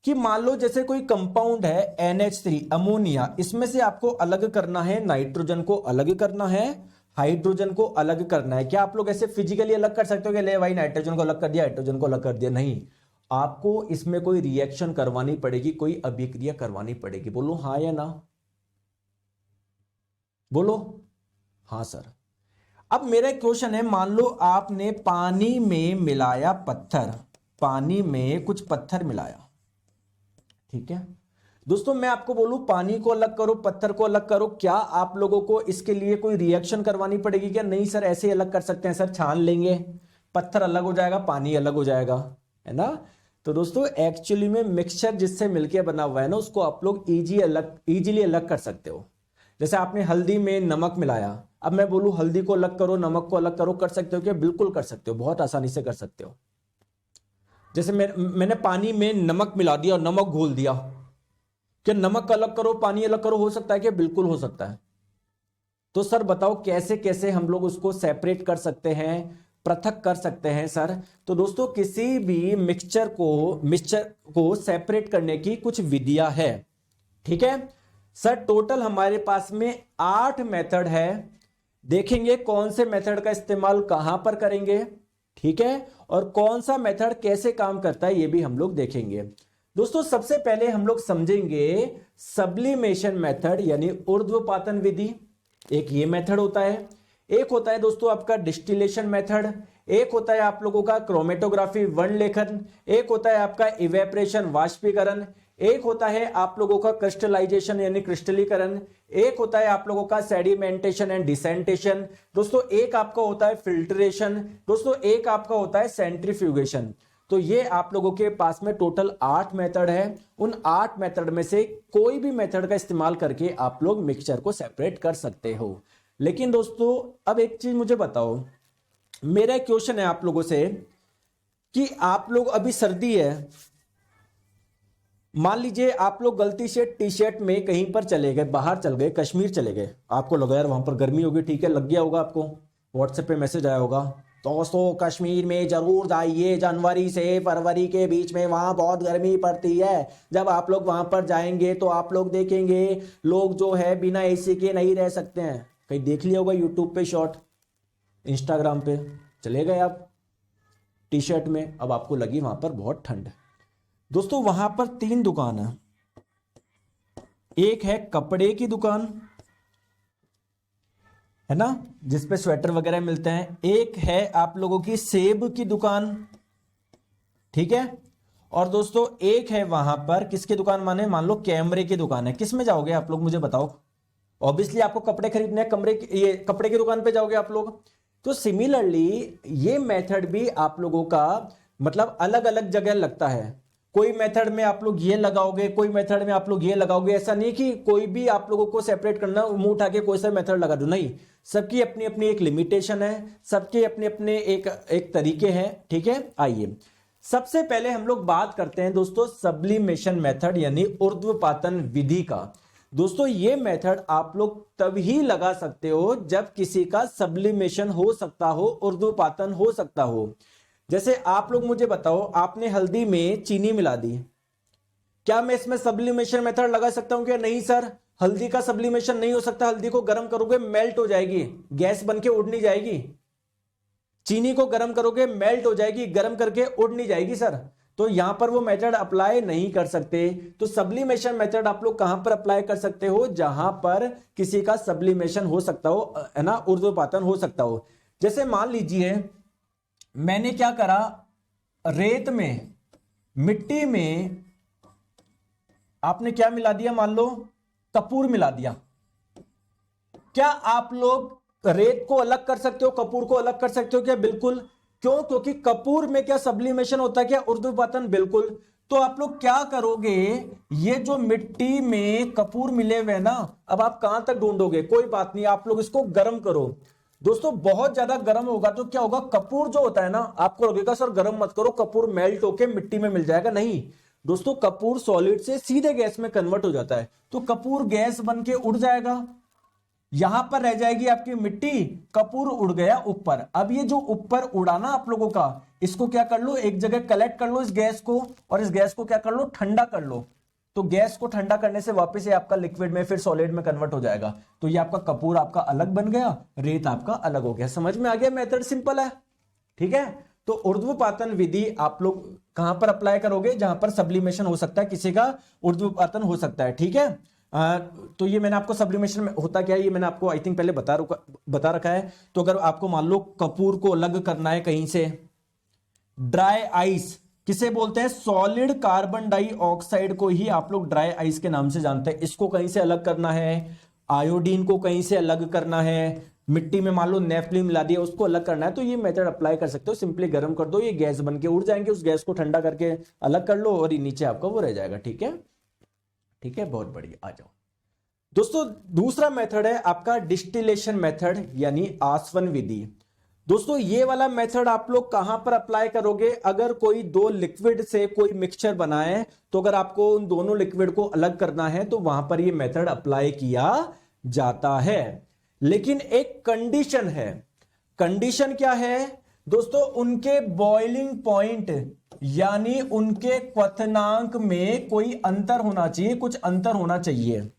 कि मान लो जैसे कोई कंपाउंड है NH3 अमोनिया, इसमें से आपको अलग करना है, नाइट्रोजन को अलग करना है, हाइड्रोजन को अलग करना है। क्या आप लोग ऐसे फिजिकली अलग कर सकते हो कि ले भाई नाइट्रोजन को अलग कर दिया, हाइड्रोजन को अलग कर दिया? नहीं, आपको इसमें कोई रिएक्शन करवानी पड़ेगी, कोई अभिक्रिया करवानी पड़ेगी। बोलो हाँ या ना? बोलो हाँ सर। अब मेरा क्वेश्चन है, मान लो आपने पानी में मिलाया पत्थर, पानी में कुछ पत्थर मिलाया, ठीक है दोस्तों? मैं आपको बोलूं पानी को अलग करो, पत्थर को अलग करो, क्या आप लोगों को इसके लिए कोई रिएक्शन करवानी पड़ेगी क्या? नहीं सर, ऐसे ही अलग कर सकते हैं सर, छान लेंगे, पत्थर अलग हो जाएगा, पानी अलग हो जाएगा, है ना? तो दोस्तों एक्चुअली में मिक्सचर जिससे मिलकर बना हुआ है ना, उसको आप लोग इजीली अलग कर सकते हो। जैसे आपने हल्दी में नमक मिलाया, अब मैं बोलूं हल्दी को अलग करो, नमक को अलग करो, कर सकते हो क्या? बिल्कुल कर सकते हो, बहुत आसानी से कर सकते हो। जैसे मैंने पानी में नमक मिला दिया और नमक घोल दिया, क्या नमक अलग करो पानी अलग करो हो सकता है क्या? बिल्कुल हो सकता है। तो सर बताओ कैसे कैसे हम लोग उसको सेपरेट कर सकते हैं, पृथक कर सकते हैं सर? तो दोस्तों किसी भी मिक्सचर को सेपरेट करने की कुछ विधियां है, ठीक है सर? टोटल हमारे पास में 8 मेथड है, देखेंगे कौन से मेथड का इस्तेमाल कहां पर करेंगे, ठीक है? और कौन सा मेथड कैसे काम करता है ये भी हम लोग देखेंगे। दोस्तों सबसे पहले हम लोग समझेंगे सब्लिमेशन मेथड यानी ऊर्ध्वपातन विधि, एक ये मेथड होता है। एक होता है दोस्तों आपका डिस्टिलेशन मेथड, एक होता है आप लोगों का क्रोमेटोग्राफी वर्ण लेखन, एक होता है आपका इवेपरेशन वाष्पीकरण, एक होता है आप लोगों का क्रिस्टलाइजेशन यानी क्रिस्टलीकरण, एक होता है आप लोगों का सेडिमेंटेशन एंड डिसेंटेशन, दोस्तों एक आपका होता है फिल्ट्रेशन, दोस्तों एक आपका होता है सेंट्रीफ्यूगेशन। तो ये आप लोगों के पास में टोटल 8 मेथड है। उन 8 मेथड में से कोई भी मेथड का इस्तेमाल करके आप लोग मिक्सचर को सेपरेट कर सकते हो। लेकिन दोस्तों अब एक चीज मुझे बताओ, मेरा क्वेश्चन है आप लोगों से कि आप लोग, अभी सर्दी है, मान लीजिए आप लोग गलती से टी शर्ट में कहीं पर चले गए, बाहर चल गए, कश्मीर चले गए, आपको लगा यार वहां पर गर्मी होगी, ठीक है, लग गया होगा, आपको व्हाट्सएप पे मैसेज आया होगा, दोस्तों कश्मीर में जरूर जाइए, जनवरी से फरवरी के बीच में वहां बहुत गर्मी पड़ती है। जब आप लोग वहां पर जाएंगे तो आप लोग देखेंगे लोग जो है बिना एसी के नहीं रह सकते हैं। कहीं देख लिया होगा यूट्यूब पे शॉर्ट, इंस्टाग्राम पे, चले गए आप टी शर्ट में, अब आपको लगी वहां पर बहुत ठंड है। दोस्तों वहां पर 3 दुकान है, एक है कपड़े की दुकान, है ना, जिसपे स्वेटर वगैरह मिलते हैं, एक है आप लोगों की सेब की दुकान, ठीक है, और दोस्तों एक है वहां पर किसकी दुकान, माने मान लो कैमरे की दुकान है। किस में जाओगे आप लोग मुझे बताओ? ऑब्वियसली आपको कपड़े खरीदने हैं, ये कपड़े की दुकान पे जाओगे आप लोग। तो सिमिलरली ये मेथड भी आप लोगों का मतलब अलग अलग जगह लगता है। कोई मेथड में आप लोग ये लगाओगे, कोई मेथड में आप लोग ये लगाओगे, ऐसा नहीं कि कोई भी आप लोगों को सेपरेट करना, मुंह उठा के कोई सा मेथड लगा दो, नहीं, सबकी अपनी अपनी एक लिमिटेशन है, सबके अपने अपने एक तरीके हैं, ठीक है। आइए सबसे पहले हम लोग बात करते हैं दोस्तों सब्लिमेशन मेथड यानी ऊर्ध्वपातन विधि का। दोस्तों ये मेथड आप लोग तभी लगा सकते हो जब किसी का सब्लिमेशन हो सकता हो, ऊर्ध्वपातन हो सकता हो। जैसे आप लोग मुझे बताओ, आपने हल्दी में चीनी मिला दी, क्या मैं इसमें सब्लिमेशन मेथड लगा सकता हूं? क्या नहीं सर, हल्दी का सब्लिमेशन नहीं हो सकता, हल्दी को गर्म करोगे मेल्ट हो जाएगी, गैस बन के उड़ नहीं जाएगी। चीनी को गर्म करोगे मेल्ट हो जाएगी, गर्म करके उड़ नहीं जाएगी सर। तो यहां पर वो मेथड अप्लाई नहीं कर सकते। तो सब्लिमेशन मेथड आप लोग कहां पर अप्लाई कर सकते हो? जहां पर किसी का सब्लिमेशन हो सकता हो, है ना, ऊर्ध्वपातन हो सकता हो। जैसे मान लीजिए मैंने क्या करा, रेत में, मिट्टी में आपने क्या मिला दिया, मान लो कपूर मिला दिया। क्या आप लोग रेत को अलग कर सकते हो, कपूर को अलग कर सकते हो क्या? बिल्कुल। क्यों? क्योंकि कपूर में क्या सब्लिमेशन होता है क्या? ऊर्ध्वपातन, बिल्कुल। तो आप लोग क्या करोगे, ये जो मिट्टी में कपूर मिले हुए ना, अब आप कहां तक ढूंढोगे? कोई बात नहीं, आप लोग इसको गर्म करो। दोस्तों बहुत ज्यादा गर्म होगा तो क्या होगा, कपूर जो होता है ना, आपको लगेगा सर गर्म मत करो, कपूर मेल्ट होके मिट्टी में मिल जाएगा। नहीं दोस्तों, कपूर सॉलिड से सीधे गैस में कन्वर्ट हो जाता है, तो कपूर गैस बन के उड़ जाएगा, यहां पर रह जाएगी आपकी मिट्टी, कपूर उड़ गया ऊपर। अब ये जो ऊपर उड़ा ना आप लोगों का, इसको क्या कर लो, एक जगह कलेक्ट कर लो इस गैस को, और इस गैस को क्या कर लो, ठंडा कर लो। तो गैस को ठंडा करने से वापस ये आपका लिक्विड में फिर सॉलिड में कन्वर्ट हो जाएगा। तो ये आपका कपूर आपका अलग बन गया, रेत आपका अलग हो गया। समझ में आ गया? मेथड सिंपल है, ठीक है। तो ऊर्ध्वपातन विधि आप लोग कहां पर अप्लाई करोगे? जहां पर सब्लिमेशन हो सकता है, किसी का ऊर्ध्वपातन हो सकता है, ठीक है। तो ये मैंने आपको सब्लिमेशन में होता क्या है ये मैंने आपको आई थिंक पहले बता रखा है। तो अगर आपको मान लो कपूर को अलग करना है कहीं से, ड्राई आइस किसे बोलते हैं? सॉलिड कार्बन डाइऑक्साइड को ही आप लोग ड्राई आइस के नाम से जानते हैं। इसको कहीं से अलग करना है, आयोडीन को कहीं से अलग करना है, मिट्टी में मान लो नेफ्थलीन मिला दिया, उसको अलग करना है, तो ये मेथड अप्लाई कर सकते हो। सिंपली गर्म कर दो, ये गैस बन के उड़ जाएंगे, उस गैस को ठंडा करके अलग कर लो और ये नीचे आपका वो रह जाएगा, ठीक है। ठीक है, बहुत बढ़िया। आ जाओ दोस्तों, दूसरा मेथड है आपका डिस्टिलेशन मेथड यानी आसवन विधि। दोस्तों ये वाला मेथड आप लोग कहां पर अप्लाई करोगे? अगर कोई दो लिक्विड से कोई मिक्सचर बनाए, तो अगर आपको उन दोनों लिक्विड को अलग करना है तो वहां पर ये मेथड अप्लाई किया जाता है। लेकिन एक कंडीशन है। कंडीशन क्या है दोस्तों? उनके बॉइलिंग पॉइंट यानी उनके क्वथनांक में कोई अंतर होना चाहिए, कुछ अंतर होना चाहिए।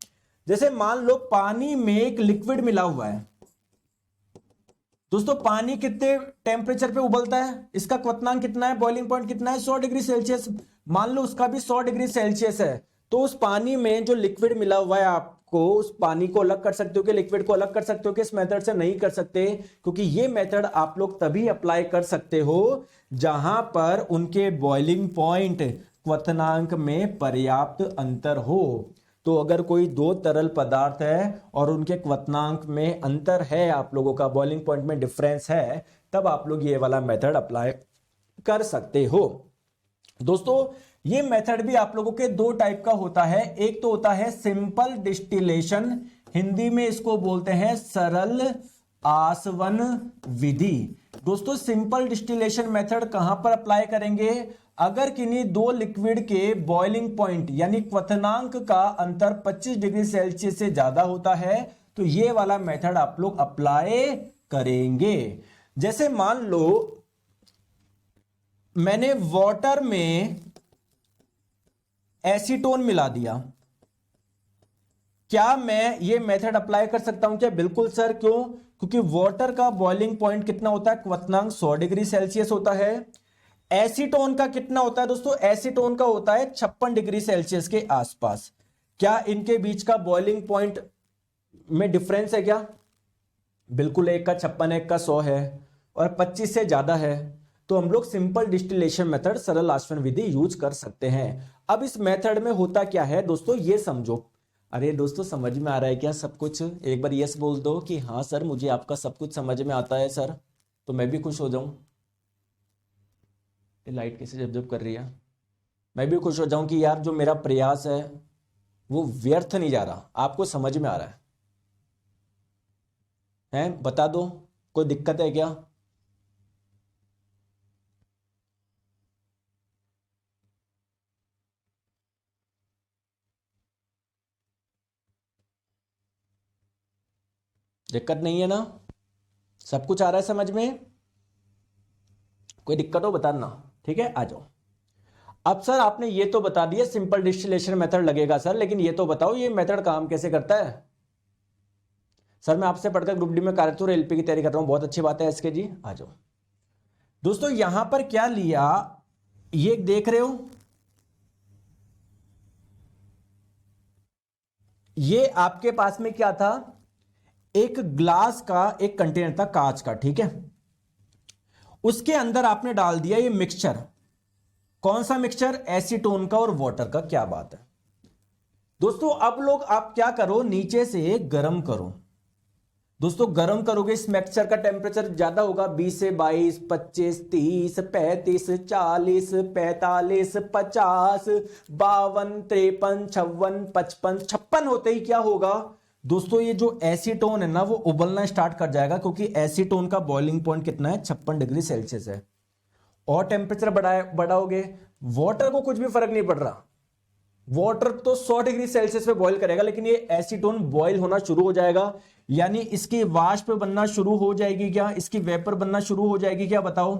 जैसे मान लो पानी में एक लिक्विड मिला हुआ है। दोस्तों पानी कितने टेम्परेचर पे उबलता है? इसका क्वथनांक कितना है, बॉइलिंग पॉइंट कितना है? 100 डिग्री सेल्सियस। मान लो उसका भी 100 डिग्री सेल्सियस है, तो उस पानी में जो लिक्विड मिला हुआ है, आपको उस पानी को अलग कर सकते हो कि लिक्विड को अलग कर सकते हो कि इस मेथड से नहीं कर सकते? क्योंकि ये मेथड आप लोग तभी अप्लाई कर सकते हो जहां पर उनके बॉइलिंग पॉइंट क्वथनांक में पर्याप्त अंतर हो। तो अगर कोई दो तरल पदार्थ है और उनके क्वथनांक में अंतर है, आप लोगों का बॉइलिंग पॉइंट में डिफरेंस है, तब आप लोग ये वाला मेथड अप्लाई कर सकते हो। दोस्तों ये मेथड भी आप लोगों के दो टाइप का होता है। एक तो होता है सिंपल डिस्टिलेशन, हिंदी में इसको बोलते हैं सरल आसवन विधि। दोस्तों सिंपल डिस्टिलेशन मेथड कहां पर अप्लाई करेंगे? अगर किन्हीं दो लिक्विड के बॉइलिंग पॉइंट यानी क्वथनांक का अंतर 25 डिग्री सेल्सियस से ज्यादा होता है तो ये वाला मेथड आप लोग अप्लाई करेंगे। जैसे मान लो मैंने वाटर में एसीटोन मिला दिया, क्या मैं ये मेथड अप्लाई कर सकता हूं क्या? बिल्कुल सर। क्यों? क्योंकि वाटर का बॉइलिंग पॉइंट कितना होता है? क्वथनांक 100 डिग्री सेल्सियस होता है। एसीटोन का कितना होता है दोस्तों? एसीटोन का होता है 56 डिग्री सेल्सियस के आसपास। क्या इनके बीच का बॉइलिंग पॉइंट में डिफरेंस है क्या? बिल्कुल, एक का 56 एक का 100 है और 25 से ज्यादा है तो हम लोग सिंपल डिस्टिलेशन मेथड सरल आसवन विधि यूज कर सकते हैं। अब इस मेथड में होता क्या है दोस्तों ये समझो। अरे दोस्तों समझ में आ रहा है क्या सब कुछ? एक बार यस बोल दो कि हाँ सर मुझे आपका सब कुछ समझ में आता है सर, तो मैं भी खुश हो जाऊं। ये लाइट कैसे जब जब कर रही है, मैं भी खुश हो जाऊं कि यार जो मेरा प्रयास है वो व्यर्थ नहीं जा रहा, आपको समझ में आ रहा है? बता दो, कोई दिक्कत है क्या? दिक्कत नहीं है ना? सब कुछ आ रहा है समझ में? कोई दिक्कत हो बताना, ठीक है? आ जाओ। अब सर आपने ये तो बता दिया सिंपल डिस्टिलेशन मेथड लगेगा सर, लेकिन ये तो बताओ ये मेथड काम कैसे करता है? सर मैं आपसे पढ़कर ग्रुप डी में कार्यरत हूं, एलपी की तैयारी कर रहा हूं। बहुत अच्छी बात है एसके जी, आ जाओ। दोस्तों यहां पर क्या लिया, ये देख रहे हो, ये आपके पास में क्या था? एक ग्लास का एक कंटेनर था कांच का, ठीक है? उसके अंदर आपने डाल दिया ये मिक्सचर। कौन सा मिक्सचर? एसीटोन का और वाटर का। क्या बात है दोस्तों। अब लोग आप क्या करो, नीचे से गर्म करो। दोस्तों गर्म करोगे इस मिक्सचर का टेम्परेचर ज्यादा होगा, 20 से 22, 25, 30, 35, 40, 45, 50, 52, 53, 56, 55, 56 होते ही क्या होगा दोस्तों? ये जो एसीटोन है ना वो उबलना स्टार्ट कर जाएगा, क्योंकि एसीटोन का बॉइलिंग पॉइंट कितना है? 56 डिग्री सेल्सियस है। और टेम्परेचर बढ़ाओगे, वाटर को कुछ भी फर्क नहीं पड़ रहा, वाटर तो 100 डिग्री सेल्सियस पे बॉईल करेगा, लेकिन ये एसीटोन बॉईल होना शुरू हो जाएगा, यानी इसकी वाष्प बनना शुरू हो जाएगी। क्या? इसकी वेपर बनना शुरू हो जाएगी। क्या बताओ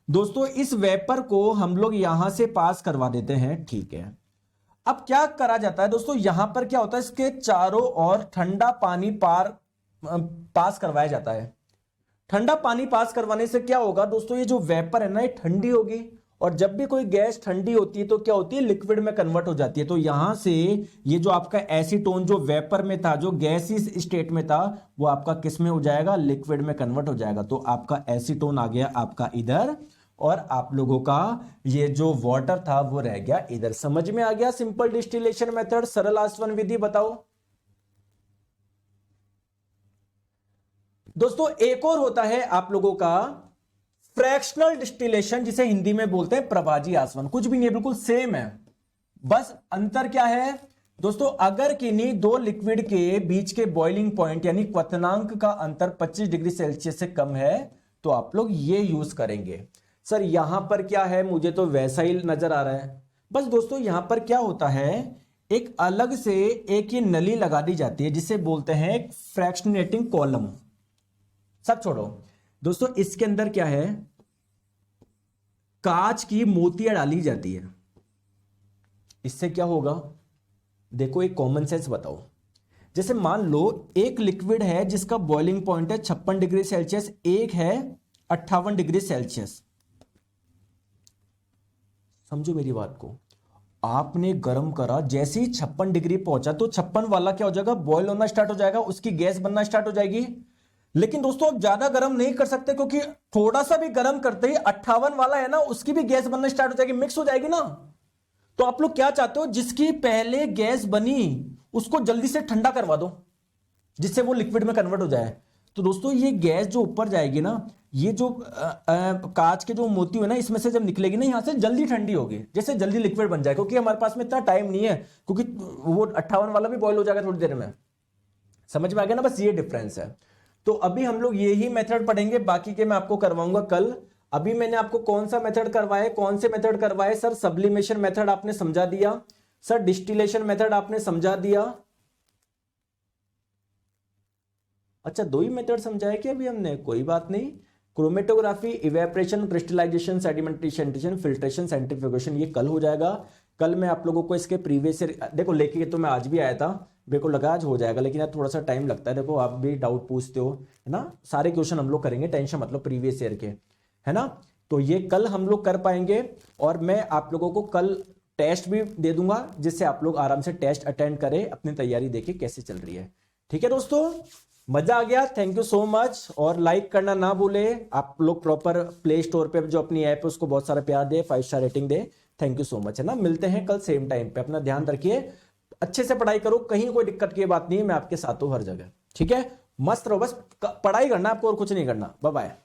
दोस्तों? इस वेपर को हम लोग यहां से पास करवा देते हैं, ठीक है? अब क्या करा जाता है दोस्तों, यहां पर क्या होता है, इसके चारों ओर ठंडा पानी पास करवाया जाता है। ठंडा पानी पास करवाने से क्या होगा दोस्तों? ये जो वेपर है ना ये ठंडी होगी, और जब भी कोई गैस ठंडी होती है तो क्या होती है? लिक्विड में कन्वर्ट हो जाती है। तो यहां से ये जो आपका एसीटोन जो वेपर में था, जो गैसीय स्टेट में था, वो आपका किस में हो जाएगा? लिक्विड में कन्वर्ट हो जाएगा। तो आपका एसीटोन आ गया आपका इधर, और आप लोगों का ये जो वाटर था वो रह गया इधर। समझ में आ गया सिंपल डिस्टिलेशन मेथड, सरल आसवन विधि? बताओ दोस्तों। एक और होता है आप लोगों का फ्रैक्शनल डिस्टिलेशन, जिसे हिंदी में बोलते हैं प्रभाजी आसवन। कुछ भी नहीं है, बिल्कुल सेम है, बस अंतर क्या है दोस्तों? अगर किन्हीं दो लिक्विड के बीच के बॉइलिंग पॉइंट यानी क्वथनांक का अंतर 25 डिग्री सेल्सियस से कम है तो आप लोग ये यूज करेंगे। सर यहां पर क्या है? मुझे तो वैसा ही नजर आ रहा है। बस दोस्तों यहां पर क्या होता है, एक अलग से एक ये नली लगा दी जाती है जिसे बोलते हैं फ्रैक्शनेटिंग कॉलम। सब छोड़ो दोस्तों, इसके अंदर क्या है? कांच की मोतियां डाली जाती है। इससे क्या होगा? देखो एक कॉमन सेंस बताओ। जैसे मान लो एक लिक्विड है जिसका बॉइलिंग पॉइंट है 56 डिग्री सेल्सियस, एक है 58 डिग्री सेल्सियस। समझो मेरी बात को, आपने गर्म करा, जैसे ही 56 डिग्री पहुंचा तो 56 वाला क्या हो जाएगा? बॉयल होना स्टार्ट हो जाएगा, उसकी गैस बनना स्टार्ट हो जाएगी। लेकिन दोस्तों आप ज्यादा गर्म नहीं कर सकते, क्योंकि थोड़ा सा भी गर्म करते ही 58 वाला है ना उसकी भी गैस बनना स्टार्ट हो जाएगी, मिक्स हो जाएगी ना। तो आप लोग क्या चाहते हो? जिसकी पहले गैस बनी उसको जल्दी से ठंडा करवा दो, जिससे वो लिक्विड में कन्वर्ट हो जाए। तो दोस्तों ये गैस जो ऊपर जाएगी ना, ये जो कांच के जो मोती है ना, इसमें से जब निकलेगी ना यहां से जल्दी ठंडी होगी, जैसे जल्दी लिक्विड बन जाए, क्योंकि हमारे पास में इतना टाइम नहीं है, क्योंकि वो 58 वाला भी बॉयल हो जाएगा थोड़ी देर में। समझ में आ गया ना, बस ये डिफरेंस है। तो अभी हम लोग यही मेथड पढ़ेंगे, बाकी के मैं आपको करवाऊंगा कल। अभी मैंने आपको कौन सा मेथड करवाया, कौन से मेथड करवाए सर? सब्लिमेशन मेथड आपने समझा दिया सर, डिस्टिलेशन मेथड आपने समझा दिया। अच्छा, 2 ही मेथड समझाया कि अभी हमने? कोई बात नहीं। Chromatography, evaporation, crystallisation, sedimentation, filtration, centrifugation, ये कल हो जाएगा। कल मैं आप लोगों को इसके प्रीवियस ईयर, देखो लेके तो मैं आज भी आया था, मेरे को लगा आज हो जाएगा, लेकिन यार थोड़ा सा टाइम लगता है। देखो आप भी डाउट पूछते हो, है ना। सारे क्वेश्चन हम लोग करेंगे, टेंशन मतलब प्रीवियस ईयर के, है ना। तो ये कल हम लोग कर पाएंगे, और मैं आप लोगों को कल टेस्ट भी दे दूंगा, जिससे आप लोग आराम से टेस्ट अटेंड करें, अपनी तैयारी देखें कैसे चल रही है। ठीक है दोस्तों, मजा आ गया? Thank you so much. और लाइक करना ना भूले आप लोग, प्रॉपर प्ले स्टोर पे जो अपनी ऐप है उसको बहुत सारा प्यार दे, 5 star rating they. Thank you so much, है ना। मिलते हैं कल सेम टाइम पे, अपना ध्यान रखिए, अच्छे से पढ़ाई करो, कहीं कोई दिक्कत की बात नहीं है, मैं आपके साथ हूं हर जगह। ठीक है, मस्त रहो, बस पढ़ाई करना आपको और कुछ नहीं करना। Bye bye.